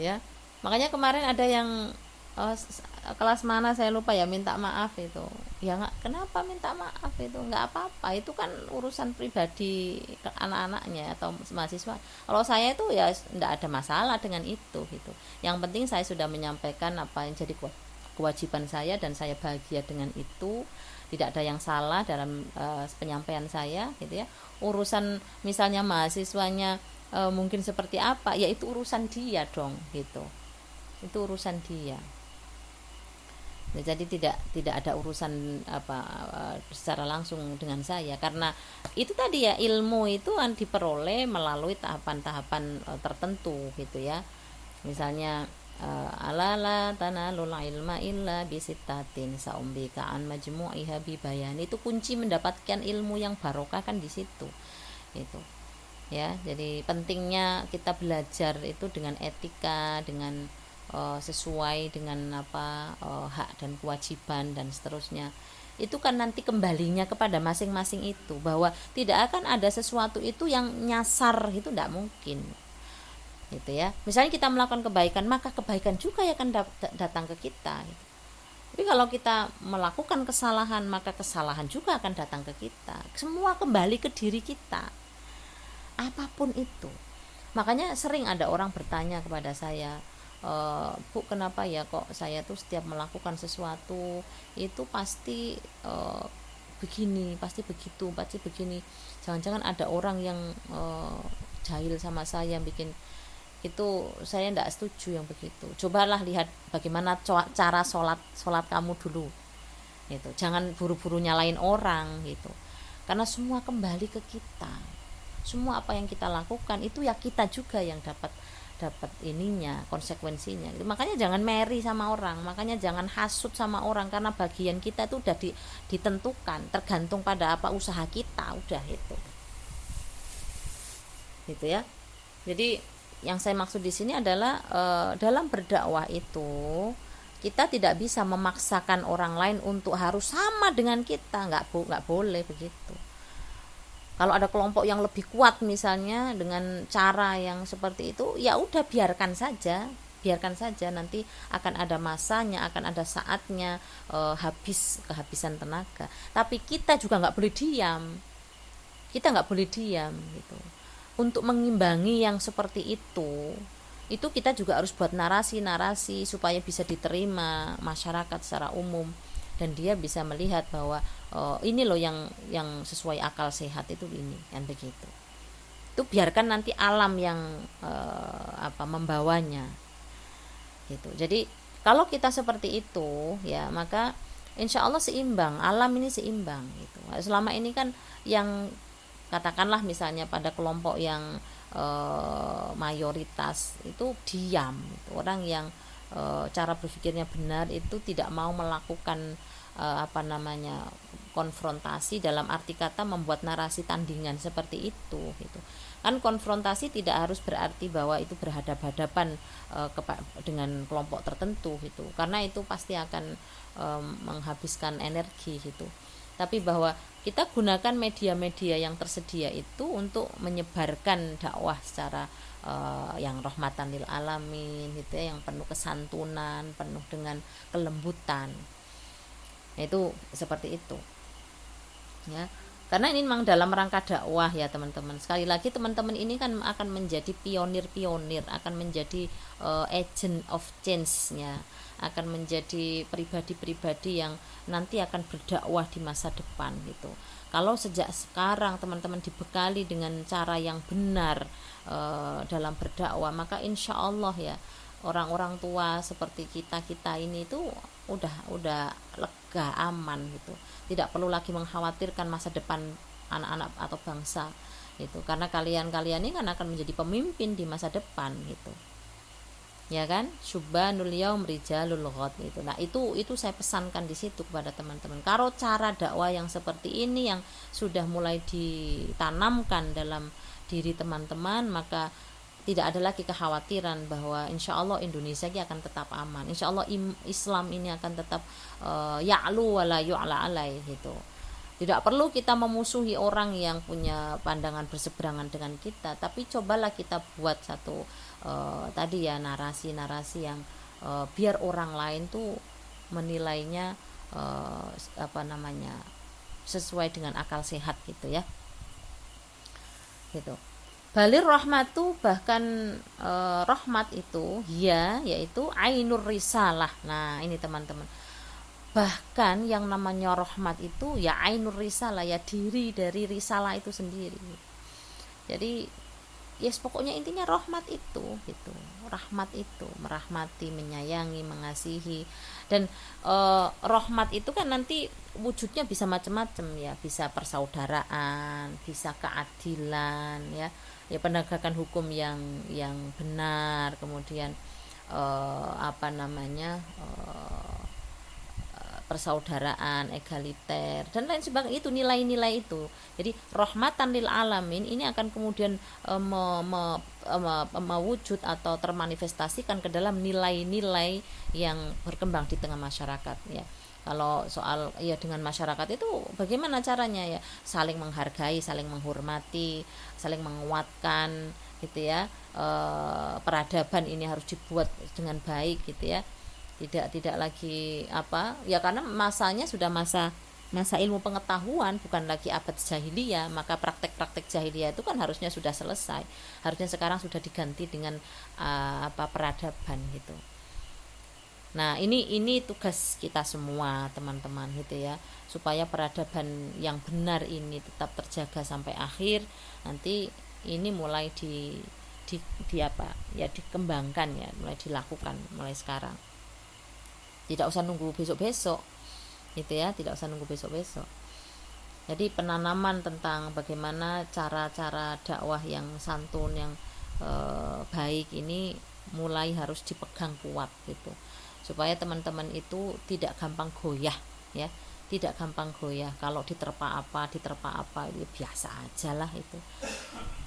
A: Ya. Makanya kemarin ada yang kelas mana saya lupa ya, minta maaf itu ya. Kenapa minta maaf itu, nggak apa-apa, itu kan urusan pribadi anak-anaknya atau mahasiswa. Kalau saya itu ya nggak ada masalah dengan itu gitu. Yang penting saya sudah menyampaikan apa yang jadi kewajiban saya, dan saya bahagia dengan itu, tidak ada yang salah dalam penyampaian saya gitu ya. Urusan misalnya mahasiswanya mungkin seperti apa, ya itu urusan dia dong gitu, itu urusan dia ya. Jadi tidak ada urusan secara langsung dengan saya, karena itu tadi ya, ilmu itu kan diperoleh melalui tahapan-tahapan tertentu gitu ya. Misalnya alala tanalul ilma illa bisittatin saumbika an majmu'iha bibayan, itu kunci mendapatkan ilmu yang barokah kan di situ itu ya. Jadi pentingnya kita belajar itu dengan etika, dengan sesuai dengan hak dan kewajiban dan seterusnya. Itu kan nanti kembalinya kepada masing-masing itu, bahwa tidak akan ada sesuatu itu yang nyasar, itu tidak mungkin gitu ya. Misalnya kita melakukan kebaikan, maka kebaikan juga yang akan datang ke kita gitu. Tapi kalau kita melakukan kesalahan, maka kesalahan juga akan datang ke kita. Semua kembali ke diri kita, apapun itu. Makanya sering ada orang bertanya kepada saya, Bu, kenapa ya kok saya tuh setiap melakukan sesuatu itu pasti begini, pasti begitu, pasti begini. Jangan-jangan ada orang yang jahil sama saya, bikin itu. Saya tidak setuju yang begitu. Cobalah lihat bagaimana cara sholat kamu dulu gitu. Jangan buru-buru nyalain orang gitu, karena semua kembali ke kita. Semua apa yang kita lakukan itu ya kita juga yang dapat ininya, konsekuensinya gitu. Makanya jangan meri sama orang, makanya jangan hasut sama orang, karena bagian kita itu udah ditentukan, tergantung pada apa usaha kita, udah itu gitu ya. Jadi yang saya maksud di sini adalah dalam berdakwah itu kita tidak bisa memaksakan orang lain untuk harus sama dengan kita, nggak boleh begitu. Kalau ada kelompok yang lebih kuat misalnya dengan cara yang seperti itu, ya udah biarkan saja nanti akan ada masanya, akan ada saatnya kehabisan tenaga. Tapi kita juga nggak boleh diam, gitu. Untuk mengimbangi yang seperti itu kita juga harus buat narasi supaya bisa diterima masyarakat secara umum, dan dia bisa melihat bahwa ini loh yang sesuai akal sehat itu ini, kan begitu. Itu biarkan nanti alam yang membawanya gitu. Jadi kalau kita seperti itu ya, maka insya Allah seimbang, alam ini seimbang gitu. Selama ini kan yang katakanlah misalnya pada kelompok yang mayoritas itu diam gitu. Orang yang cara berpikirnya benar itu tidak mau melakukan konfrontasi, dalam arti kata membuat narasi tandingan seperti itu gitu. Kan konfrontasi tidak harus berarti bahwa itu berhadap-hadapan dengan kelompok tertentu gitu, karena itu pasti akan menghabiskan energi gitu. Tapi bahwa kita gunakan media-media yang tersedia itu untuk menyebarkan dakwah secara yang rahmatan lil alamin gitu ya, yang penuh kesantunan, penuh dengan kelembutan. Nah, itu seperti itu ya, karena ini memang dalam rangka dakwah ya teman-teman. Sekali lagi teman-teman ini kan akan menjadi pionir, akan menjadi agent of change ya, akan menjadi pribadi-pribadi yang nanti akan berdakwah di masa depan gitu. Kalau sejak sekarang teman-teman dibekali dengan cara yang benar dalam berdakwah, maka insya Allah ya orang-orang tua seperti kita ini itu udah lega, aman gitu, tidak perlu lagi mengkhawatirkan masa depan anak-anak atau bangsa gitu, karena kalian ini kan akan menjadi pemimpin di masa depan gitu ya kan. Syubbanul yaum rijalul ghad itu. Nah, itu saya pesankan di situ kepada teman-teman. Kalau cara dakwah yang seperti ini yang sudah mulai ditanamkan dalam diri teman-teman, maka tidak ada lagi kekhawatiran bahwa insya Allah Indonesia ini akan tetap aman, insya Allah Islam ini akan tetap ya'lu wala yu'la alai gitu. Tidak perlu kita memusuhi orang yang punya pandangan berseberangan dengan kita, tapi cobalah kita buat satu tadi ya narasi yang biar orang lain tuh menilainya sesuai dengan akal sehat gitu ya, gitu. Balir rahmatu, bahkan rahmat itu ya, yaitu ainur risalah. Nah ini teman-teman, bahkan yang namanya rahmat itu ya ainur risalah, ya diri dari risalah itu sendiri. Jadi yes, pokoknya intinya rahmat itu gitu. Rahmat itu merahmati, menyayangi, mengasihi. Dan rahmat itu kan nanti wujudnya bisa macam-macam ya, bisa persaudaraan, bisa keadilan ya, penegakan hukum yang benar, kemudian persaudaraan, egaliter dan lain sebagainya, itu nilai-nilai itu. Jadi rahmatan lil alamin ini akan kemudian mewujud atau termanifestasikan ke dalam nilai-nilai yang berkembang di tengah masyarakat ya. Kalau soal ya dengan masyarakat itu bagaimana caranya ya, saling menghargai, saling menghormati, saling menguatkan gitu ya. Peradaban ini harus dibuat dengan baik gitu ya. Tidak lagi ya, karena masanya sudah masa ilmu pengetahuan, bukan lagi abad jahiliyah. Maka praktek-praktek jahiliyah itu kan harusnya sudah selesai, harusnya sekarang sudah diganti dengan peradaban gitu. Nah ini tugas kita semua teman-teman gitu ya, supaya peradaban yang benar ini tetap terjaga sampai akhir. Nanti ini mulai dikembangkan ya, mulai dilakukan mulai sekarang. Tidak usah nunggu besok-besok gitu ya, tidak usah nunggu besok-besok. Jadi penanaman tentang bagaimana cara-cara dakwah yang santun, yang baik ini mulai harus dipegang kuat gitu, supaya teman-teman itu tidak gampang goyah ya, tidak gampang goyah. Kalau diterpa apa itu biasa aja lah, itu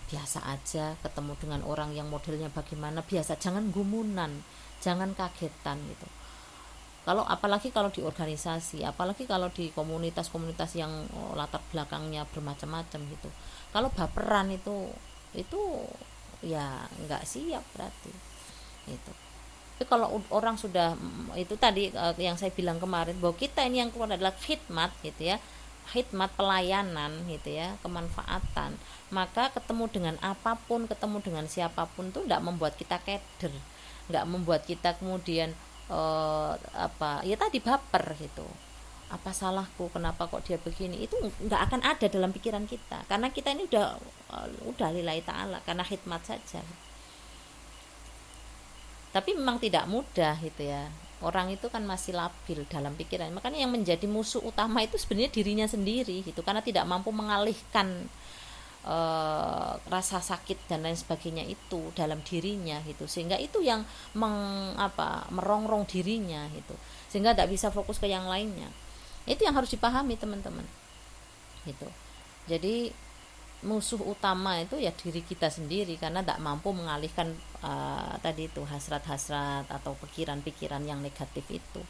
A: biasa aja. Ketemu dengan orang yang modelnya bagaimana biasa, jangan gumunan, jangan kagetan gitu. Kalau apalagi kalau di organisasi, apalagi kalau di komunitas-komunitas yang latar belakangnya bermacam-macam gitu, kalau baperan itu ya nggak siap berarti itu. Tapi kalau orang sudah itu tadi yang saya bilang kemarin, bahwa kita ini yang keluar adalah khidmat gitu ya, khidmat pelayanan gitu ya, kemanfaatan, maka ketemu dengan apapun, ketemu dengan siapapun tuh tidak membuat kita keder, nggak membuat kita kemudian ya tadi baper gitu. Apa salahku, kenapa kok dia begini, itu nggak akan ada dalam pikiran kita, karena kita ini udah lillahi ta'ala, karena khidmat saja. Tapi memang tidak mudah gitu ya, orang itu kan masih labil dalam pikiran. Makanya yang menjadi musuh utama itu sebenarnya dirinya sendiri gitu, karena tidak mampu mengalihkan rasa sakit dan lain sebagainya itu dalam dirinya gitu, sehingga itu yang merongrong dirinya gitu, sehingga tidak bisa fokus ke yang lainnya. Itu yang harus dipahami teman-teman gitu. Jadi musuh utama itu ya diri kita sendiri, karena tidak mampu mengalihkan tadi itu hasrat-hasrat atau pikiran-pikiran yang negatif itu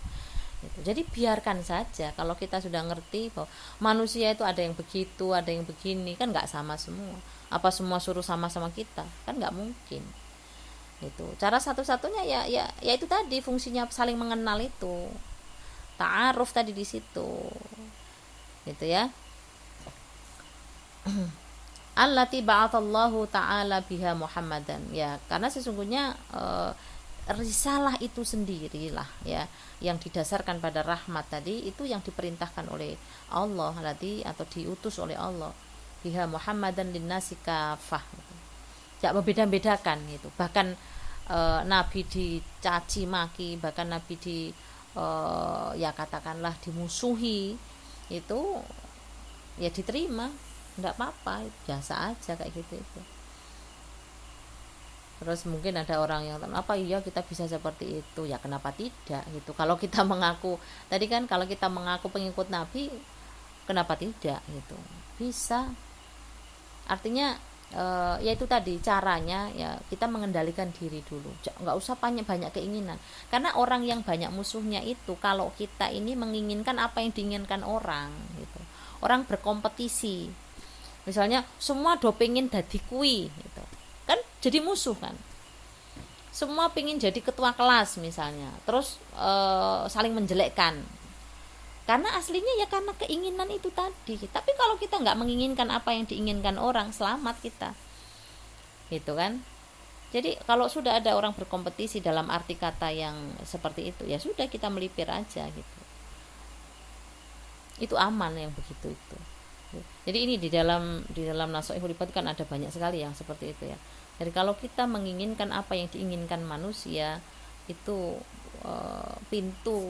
A: gitu. Jadi biarkan saja. Kalau kita sudah ngerti bahwa manusia itu ada yang begitu, ada yang begini, kan nggak sama semua. Apa semua suruh sama-sama kita? Kan nggak mungkin. Itu cara satu-satunya ya itu tadi, fungsinya saling mengenal itu, ta'aruf tadi di situ, gitu ya. Allati ba'athallahu ta'ala biha Muhammadan, ya, karena sesungguhnya risalah itu sendirilah ya, yang didasarkan pada rahmat tadi, itu yang diperintahkan oleh Allah tadi, atau diutus oleh Allah, biha Muhammadan linnasi kafah gitu. Tidak membeda-bedakan gitu. Bahkan Nabi dicaci maki, bahkan Nabi ya katakanlah dimusuhi, itu ya diterima, tidak apa-apa, biasa aja kayak gitu itu. Terus mungkin ada orang yang apa iya kita bisa seperti itu, ya kenapa tidak gitu. Kalau kita mengaku tadi kan, kalau kita mengaku pengikut Nabi, kenapa tidak gitu, bisa. Artinya ya itu tadi caranya, ya kita mengendalikan diri dulu, nggak usah banyak keinginan. Karena orang yang banyak musuhnya itu, kalau kita ini menginginkan apa yang diinginkan orang gitu, orang berkompetisi, misalnya semua dopingin dadi kui gitu, kan jadi musuh kan. Semua pingin jadi ketua kelas misalnya, terus saling menjelekkan, karena aslinya ya karena keinginan itu tadi. Tapi kalau kita nggak menginginkan apa yang diinginkan orang, selamat kita gitu kan. Jadi kalau sudah ada orang berkompetisi dalam arti kata yang seperti itu, ya sudah kita melipir aja gitu, itu aman yang begitu itu. Jadi ini di dalam Nasoihul Ibad kan ada banyak sekali yang seperti itu ya. Jadi kalau kita menginginkan apa yang diinginkan manusia, itu pintu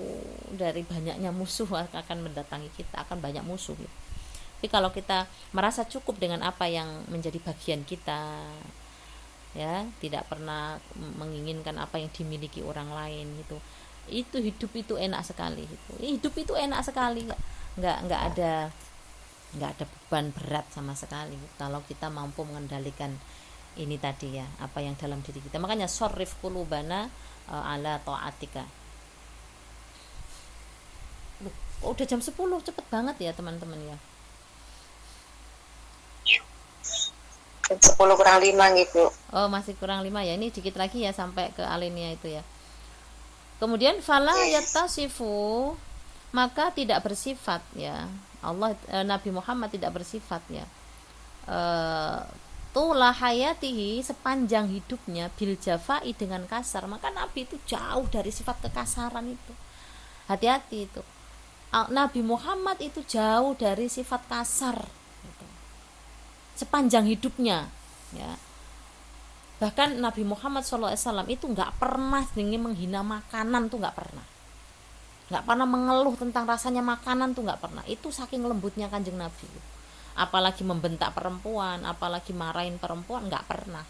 A: dari banyaknya musuh akan mendatangi kita, akan banyak musuh gitu. Tapi kalau kita merasa cukup dengan apa yang menjadi bagian kita, ya tidak pernah menginginkan apa yang dimiliki orang lain gitu, itu hidup itu enak sekali gitu. Hidup itu enak sekali, nggak ada beban berat sama sekali kalau kita mampu mengendalikan ini tadi ya, apa yang dalam diri kita. Makanya sorrif qulubana ala ta'atika. Udah jam 10, cepet banget ya teman-teman ya.
B: Jam 10 kurang 5 gitu.
A: Oh masih kurang 5 ya, ini dikit lagi ya sampai ke alinea itu ya. Kemudian fala yattasifu, maka tidak bersifat ya Allah, Nabi Muhammad tidak bersifat ya tula hayatihi, sepanjang hidupnya, bil jafai, dengan kasar. Maka Nabi itu jauh dari sifat kekasaran itu. Hati-hati itu, Nabi Muhammad itu jauh dari sifat kasar gitu, sepanjang hidupnya ya. Bahkan Nabi Muhammad SAW itu nggak pernah ingin menghina makanan, tuh nggak pernah nggak pernah mengeluh tentang rasanya makanan tuh, nggak pernah. Itu saking lembutnya Kanjeng Nabi. Apalagi membentak perempuan, apalagi marahin perempuan, nggak pernah.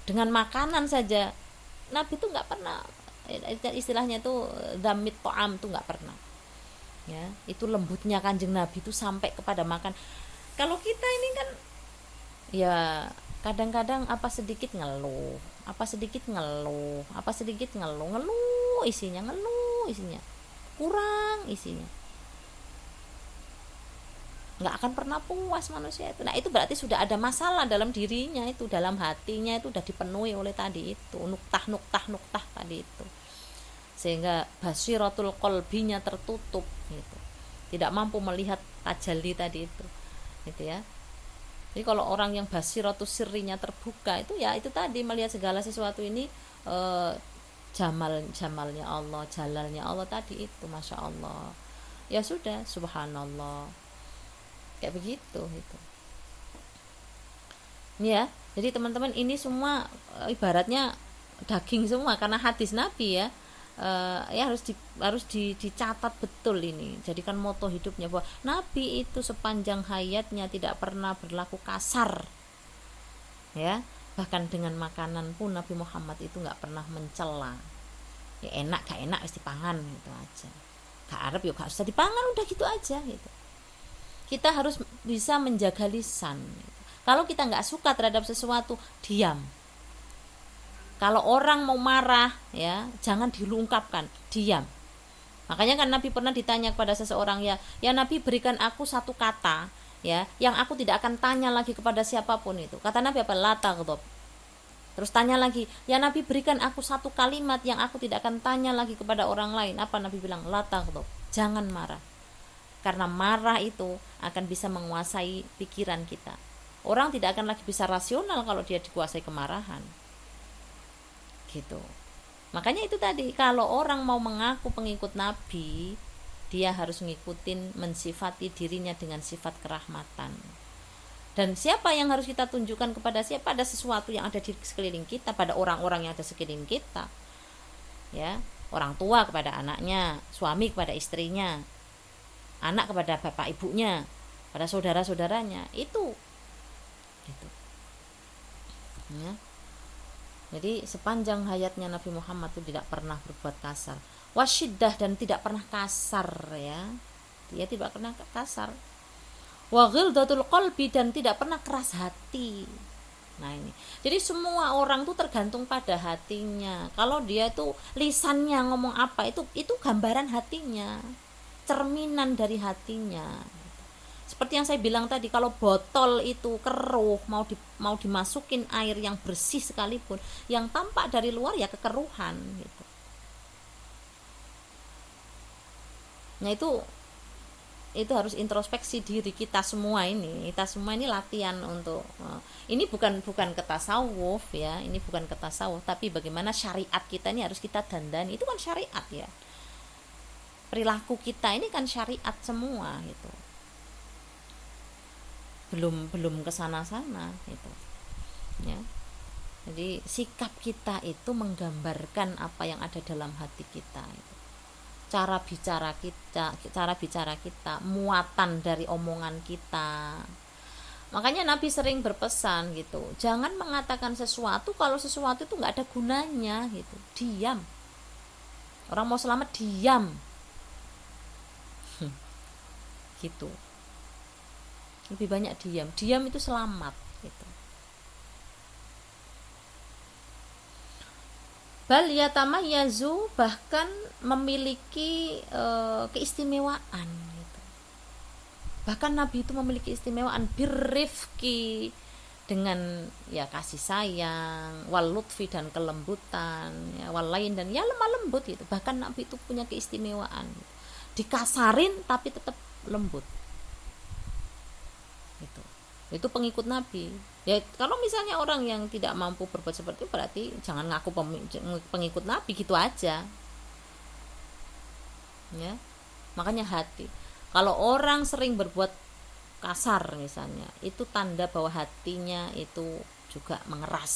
A: Dengan makanan saja Nabi tuh nggak pernah, istilahnya tuh damit to'am tuh nggak pernah. Ya, itu lembutnya Kanjeng Nabi itu sampai kepada makan. Kalau kita ini kan ya kadang-kadang apa sedikit ngeluh, apa sedikit ngeluh, apa sedikit ngeluh, ngeluh isinya, kurang isinya, nggak akan pernah puas manusia itu. Nah itu berarti sudah ada masalah dalam dirinya itu, dalam hatinya itu udah dipenuhi oleh tadi itu nuktah tadi itu, sehingga basiratul qalbinya tertutup gitu, tidak mampu melihat tajalli tadi itu gitu ya. Jadi kalau orang yang basiratus sirrinya terbuka itu ya itu tadi, melihat segala sesuatu ini jamalnya Allah, jalalnya Allah tadi itu, masya Allah, ya sudah, subhanallah, kayak begitu gitu. Ya, jadi teman-teman ini semua ibaratnya daging semua karena hadis Nabi ya. Ya harus dicatat betul ini, jadikan moto hidupnya bahwa Nabi itu sepanjang hayatnya tidak pernah berlaku kasar ya, bahkan dengan makanan pun Nabi Muhammad itu nggak pernah mencela. Ya enak gak enak mesti pangan gitu aja, gak arep yuk gak usah dipangan, udah gitu aja gitu. Kita harus bisa menjaga lisan gitu. Kalau kita nggak suka terhadap sesuatu, diam. Kalau orang mau marah ya jangan diungkapkan, diam. Makanya kan Nabi pernah ditanya kepada seseorang, ya Nabi berikan aku satu kata ya yang aku tidak akan tanya lagi kepada siapapun itu. Kata Nabi apa? La taghdab. Terus tanya lagi, ya Nabi berikan aku satu kalimat yang aku tidak akan tanya lagi kepada orang lain. Apa Nabi bilang? La taghdab. Jangan marah. Karena marah itu akan bisa menguasai pikiran kita. Orang tidak akan lagi bisa rasional kalau dia dikuasai kemarahan. Gitu. Makanya itu tadi, kalau orang mau mengaku pengikut Nabi, dia harus ngikutin, mensifati dirinya dengan sifat kerahmatan. Dan siapa yang harus kita tunjukkan kepada siapa? Pada sesuatu yang ada di sekeliling kita, pada orang-orang yang ada sekeliling kita. Ya, orang tua kepada anaknya, suami kepada istrinya, anak kepada bapak ibunya, pada saudara-saudaranya, itu gitu. Ya. Jadi sepanjang hayatnya Nabi Muhammad itu tidak pernah berbuat kasar, wasyiddah, dan tidak pernah kasar ya, dia tidak pernah kasar, wa ghildatul qalbi, dan tidak pernah keras hati. Nah ini, jadi semua orang tuh tergantung pada hatinya. Kalau dia tuh lisannya ngomong apa, itu gambaran hatinya, cerminan dari hatinya. Seperti yang saya bilang tadi, kalau botol itu keruh, mau dimasukin air yang bersih sekalipun, yang tampak dari luar ya kekeruhan gitu. Nah itu harus introspeksi diri kita semua ini. Kita semua ini latihan untuk ini bukan ke tasawuf ya, ini bukan ke tasawuf, tapi bagaimana syariat kita ini harus kita dandani. Itu kan syariat ya. Perilaku kita ini kan syariat semua gitu. Belum kesana-sana gitu ya. Jadi sikap kita itu menggambarkan apa yang ada dalam hati kita itu. Cara bicara kita, muatan dari omongan kita. Makanya Nabi sering berpesan gitu, jangan mengatakan sesuatu kalau sesuatu itu nggak ada gunanya gitu. Diam. Orang mau selamat diam. Gitu. Lebih banyak diam itu selamat gitu. Bal yatamayyazu, bahkan memiliki keistimewaan gitu. Bahkan Nabi itu memiliki keistimewaan birrifqi, dengan ya kasih sayang, wal lutfi, dan kelembutan, ya wal lain, dan ya lemah lembut gitu. Bahkan Nabi itu punya keistimewaan gitu. Dikasarin tapi tetap lembut. Itu pengikut Nabi ya. Kalau misalnya orang yang tidak mampu berbuat seperti itu, berarti jangan ngaku pengikut Nabi gitu aja ya. Makanya hati, kalau orang sering berbuat kasar misalnya, itu tanda bahwa hatinya itu juga mengeras,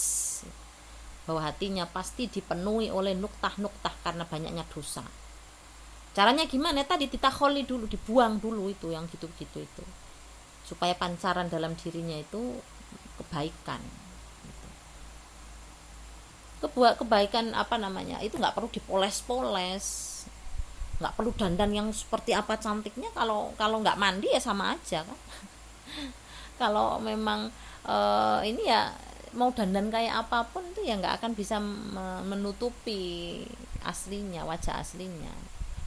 A: bahwa hatinya pasti dipenuhi oleh nuktah-nuktah karena banyaknya dosa. Caranya gimana? Tadi ditakholi dulu, dibuang dulu itu yang gitu-gitu itu, supaya pancaran dalam dirinya itu kebaikan. Kebaikan apa namanya, itu nggak perlu dipoles-poles, nggak perlu dandan yang seperti apa cantiknya. Kalau nggak mandi ya sama aja kan. Kalau memang ini ya mau dandan kayak apapun itu ya nggak akan bisa menutupi aslinya, wajah aslinya,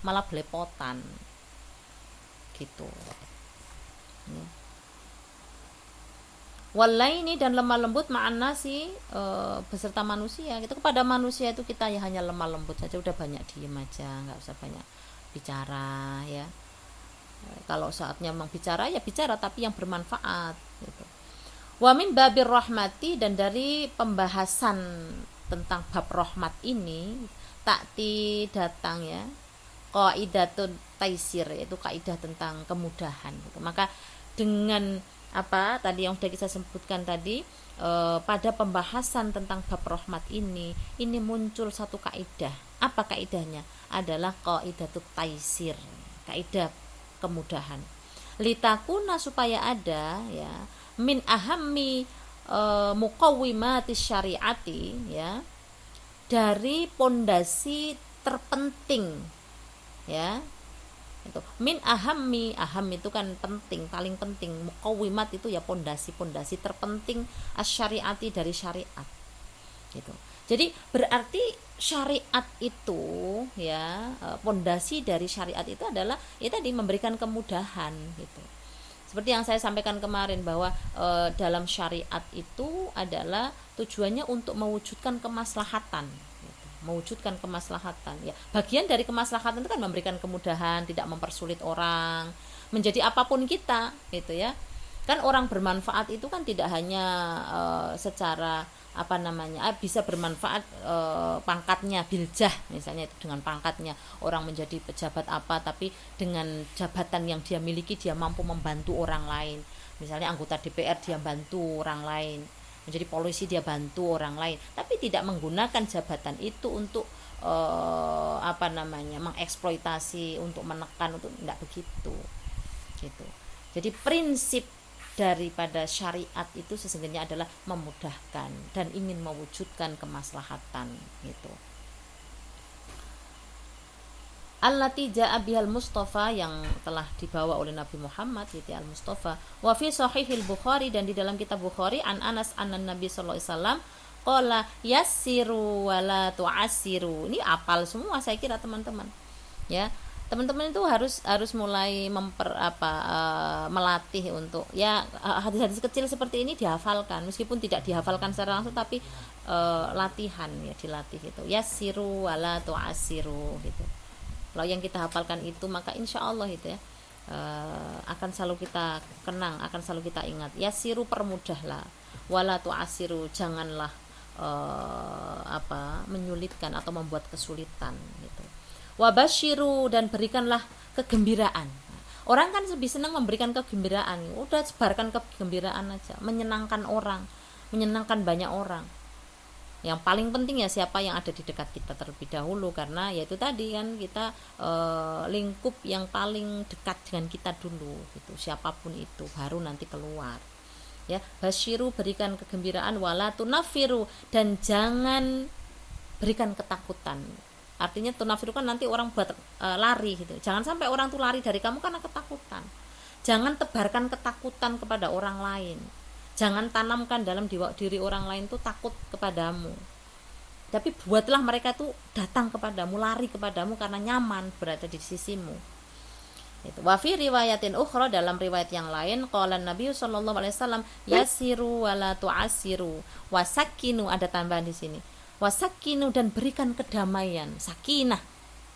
A: malah belepotan gitu ya. Walaini, dan lemah lembut ma'an nasi, beserta manusia gitu. Kepada manusia itu kita ya hanya lemah lembut saja, udah banyak diem aja, nggak usah banyak bicara ya. Kalau saatnya memang bicara ya bicara, tapi yang bermanfaat gitu. Wa min babir rahmati, dan dari pembahasan tentang bab rahmat ini takti datang ya qaidatun taisir, yaitu kaidah tentang kemudahan gitu. Maka dengan apa tadi yang sudah kita sebutkan tadi, pada pembahasan tentang bab rahmat ini muncul satu kaidah. Apa kaidahnya? Adalah qaidatut taisir, kaidah kemudahan. Litakuna, supaya ada ya, min ahammi muqawwimati syariati ya, dari pondasi terpenting ya, itu min ahammi, aham itu kan penting, paling penting, muqawwimat itu ya pondasi terpenting asyariati, dari syariat gitu. Jadi berarti syariat itu ya, pondasi dari syariat itu adalah ya tadi memberikan kemudahan gitu. Seperti yang saya sampaikan kemarin bahwa dalam syariat itu adalah tujuannya untuk mewujudkan kemaslahatan. Mewujudkan kemaslahatan ya, bagian dari kemaslahatan itu kan memberikan kemudahan, tidak mempersulit orang, menjadi apapun kita gitu ya. Kan orang bermanfaat itu kan tidak hanya secara apa namanya, bisa bermanfaat pangkatnya, biljah misalnya, itu dengan pangkatnya orang menjadi pejabat apa, tapi dengan jabatan yang dia miliki dia mampu membantu orang lain. Misalnya anggota DPR dia bantu orang lain, menjadi polisi dia bantu orang lain, tapi tidak menggunakan jabatan itu untuk apa namanya, mengeksploitasi, untuk menekan, untuk tidak begitu gitu. Jadi prinsip daripada syariat itu sesungguhnya adalah memudahkan dan ingin mewujudkan kemaslahatan gitu. Allati ja'a bihal Mustafa, yang telah dibawa oleh Nabi Muhammad yaitu al-Mustafa. Wa fi sahihil Bukhari, dan di dalam kitab Bukhari, an Anas annan Nabi sallallahu alaihi wasallam qala yassiru wa la tu'assiru. Ini apal semua saya kira teman-teman. Ya, teman-teman itu harus mulai melatih untuk ya hadis-hadis kecil seperti ini dihafalkan, meskipun tidak dihafalkan secara langsung, tapi latihan ya, dilatih itu. Yassiru wa la tu'assiru gitu. Kalau yang kita hafalkan itu, maka insya Allah itu ya akan selalu kita kenang, akan selalu kita ingat. Yasiru, permudahlah, wala tu'asiru, janganlah menyulitkan atau membuat kesulitan gitu. Wabashiru, dan berikanlah kegembiraan. Orang kan lebih senang memberikan kegembiraan, udah sebarkan kegembiraan aja, menyenangkan orang, menyenangkan banyak orang. Yang paling penting ya siapa yang ada di dekat kita terlebih dahulu, karena yaitu tadi kan kita lingkup yang paling dekat dengan kita dulu gitu, siapapun itu baru nanti keluar ya. Basyiru, berikan kegembiraan, wala tunafiru, dan jangan berikan ketakutan. Artinya tunafiru kan nanti orang buat lari gitu, jangan sampai orang tuh lari dari kamu karena ketakutan. Jangan tebarkan ketakutan kepada orang lain. Jangan tanamkan dalam diri orang lain tuh takut kepadamu, tapi buatlah mereka tuh datang kepadamu, lari kepadamu karena nyaman berada di sisimu. Itu. Wa fi riwayatin ukhra, dalam riwayat yang lain, qala Nabi sallallahu alaihi wasallam yasiru wala tu'asiru wasakinu, ada tambahan di sini. Wasakinu, dan berikan kedamaian, sakinah,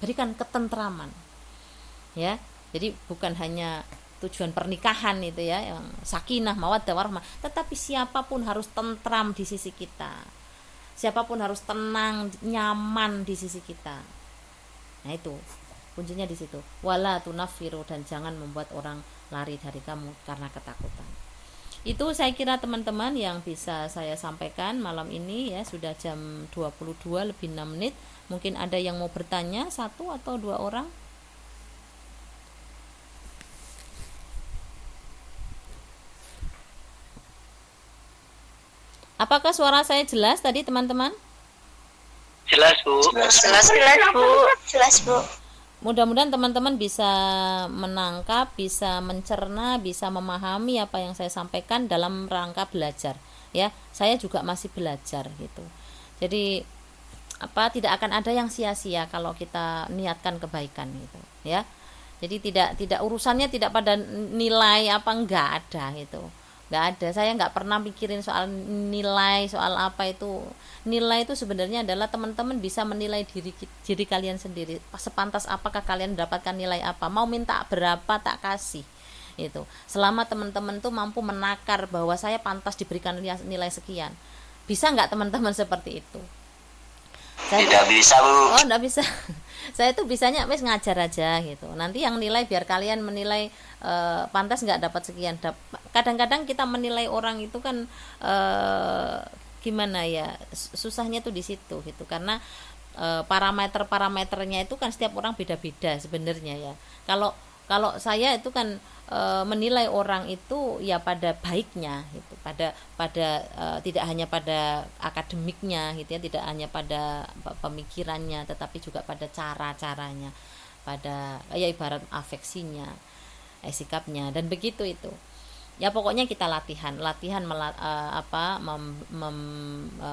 A: berikan ketentraman. Ya. Jadi bukan hanya tujuan pernikahan itu ya, yang sakinah, mawaddah, warahmah, tetapi siapapun harus tentram di sisi kita, siapapun harus tenang, nyaman di sisi kita. Nah itu kuncinya di situ. Wala tunafiru, dan jangan membuat orang lari dari kamu karena ketakutan. Itu saya kira teman-teman yang bisa saya sampaikan malam ini ya. Sudah jam 22 lebih 6 menit. Mungkin ada yang mau bertanya, satu atau dua orang. Apakah suara saya jelas tadi teman-teman?
C: Jelas, Bu.
B: Jelas Bu. Jelas Bu.
A: Mudah-mudahan teman-teman bisa menangkap, bisa mencerna, bisa memahami apa yang saya sampaikan dalam rangka belajar. Ya, saya juga masih belajar gitu. Jadi tidak akan ada yang sia-sia kalau kita niatkan kebaikan gitu, ya. Jadi tidak urusannya tidak pada nilai apa, enggak ada itu. Enggak ada. Saya enggak pernah mikirin soal nilai, soal apa itu. Nilai itu sebenarnya adalah teman-teman bisa menilai diri kalian sendiri. Sepantas apakah kalian mendapatkan nilai apa? Mau minta berapa tak kasih. Itu. Selama teman-teman tuh mampu menakar bahwa saya pantas diberikan nilai sekian. Bisa enggak teman-teman seperti itu?
C: Tidak bisa, Bu.
A: Oh, enggak bisa. Saya tuh bisanya wis ngajar aja gitu. Nanti yang nilai biar kalian menilai pantas nggak dapat sekian. Kadang-kadang kita menilai orang itu kan gimana ya, susahnya tuh di situ gitu, karena parameternya itu kan setiap orang beda-beda sebenarnya ya. Kalau saya itu kan menilai orang itu ya pada baiknya gitu, pada tidak hanya pada akademiknya gitu ya, tidak hanya pada pemikirannya, tetapi juga pada cara-caranya, pada ya ibarat afeksinya, sikapnya, dan begitu itu. Ya pokoknya kita latihan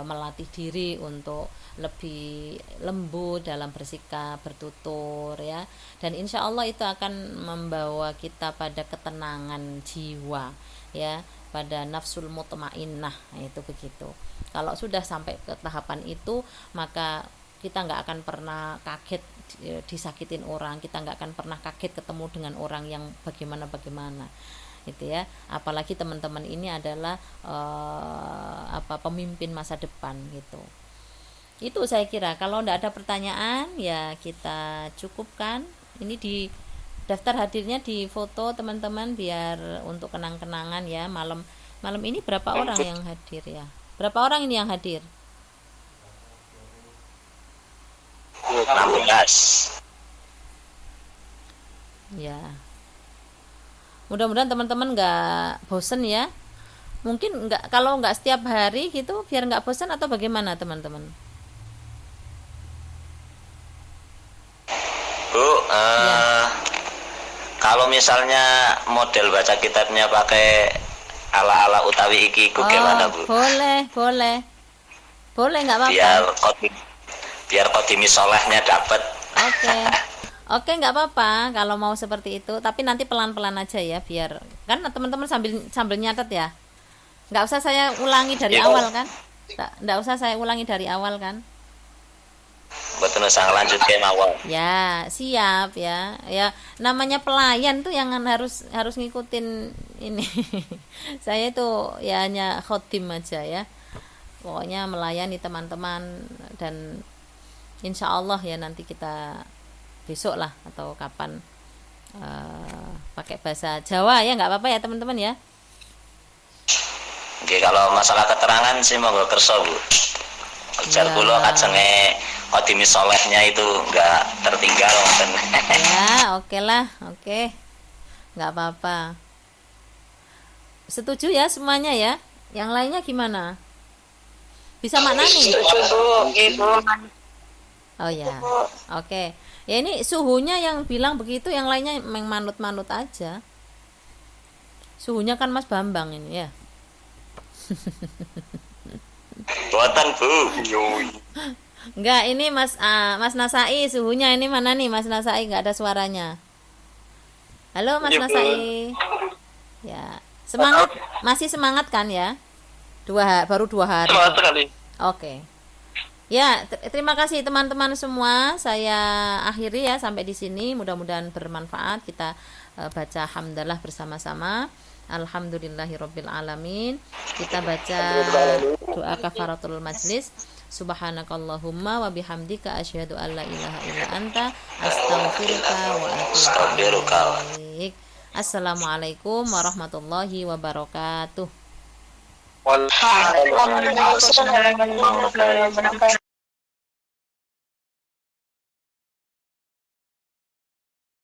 A: melatih diri untuk lebih lembut dalam bersikap, bertutur ya, dan insya Allah itu akan membawa kita pada ketenangan jiwa ya, pada nafsul mutmainnah. Itu begitu. Kalau sudah sampai ke tahapan itu, maka kita nggak akan pernah kaget disakitin orang, kita nggak akan pernah kaget ketemu dengan orang yang bagaimana itu ya. Apalagi teman-teman ini adalah pemimpin masa depan gitu. Itu saya kira. Kalau tidak ada pertanyaan ya kita cukupkan. Ini di daftar hadirnya di foto teman-teman biar untuk kenang-kenangan ya. Malam ini berapa orang yang hadir ya? Berapa orang ini yang hadir?
C: 16.
A: Ya. Mudah-mudahan teman-teman nggak bosen ya. Mungkin kalau nggak setiap hari gitu biar nggak bosen, atau bagaimana teman-teman?
C: Bu, kalau misalnya model baca kitabnya pakai ala-ala utawi iki gimana, Bu?
A: Boleh nggak apa-apa.
C: Biar kodimi solehnya dapat.
A: Oke, nggak apa-apa kalau mau seperti itu, tapi nanti pelan-pelan aja ya, biar kan teman-teman sambil nyatet ya. Nggak usah saya ulangi dari awal kan? Nggak usah saya ulangi dari awal kan?
C: Betul, usah lanjut ke awal.
A: Ya, siap ya. Ya, namanya pelayan tuh yang harus ngikutin ini. Saya itu ya hanya khotim aja ya. Pokoknya melayani teman-teman, dan insya Allah ya nanti kita besok lah atau kapan pakai bahasa Jawa ya, nggak apa-apa ya teman-teman ya.
C: Oke, kalau masalah keterangan sih monggo kerso, Bu. Ujar kula kajenge kodimi solehnya itu nggak tertinggal.
A: Ya, oke lah, oke. Nggak apa-apa. Setuju ya semuanya ya? Yang lainnya gimana? Bisa maknani? Oh ya, oke. Ya ini suhunya yang bilang begitu, yang lainnya memang manut-manut aja. Suhunya kan Mas Bambang ini ya.
C: Buatan, Bu.
A: Enggak, ini Mas Nasai, suhunya ini mana nih Mas Nasai? Enggak ada suaranya. Halo Mas Nasai. Ya, semangat, masih semangat kan ya? Baru 2 hari.
C: Semangat sekali.
A: Oke. Ya, terima kasih teman-teman semua. Saya akhiri ya sampai di sini. Mudah-mudahan bermanfaat. Kita baca hamdalah bersama-sama. Alhamdulillahirabbil alamin. Kita baca doa kafaratul majlis. Subhanakallahumma wa bihamdika asyhadu an la ilaha illa anta astaghfiruka wa atubu ilaik. Assalamualaikum warahmatullahi wabarakatuh.
B: Waalaikumsalam warahmatullahi wabarakatuh.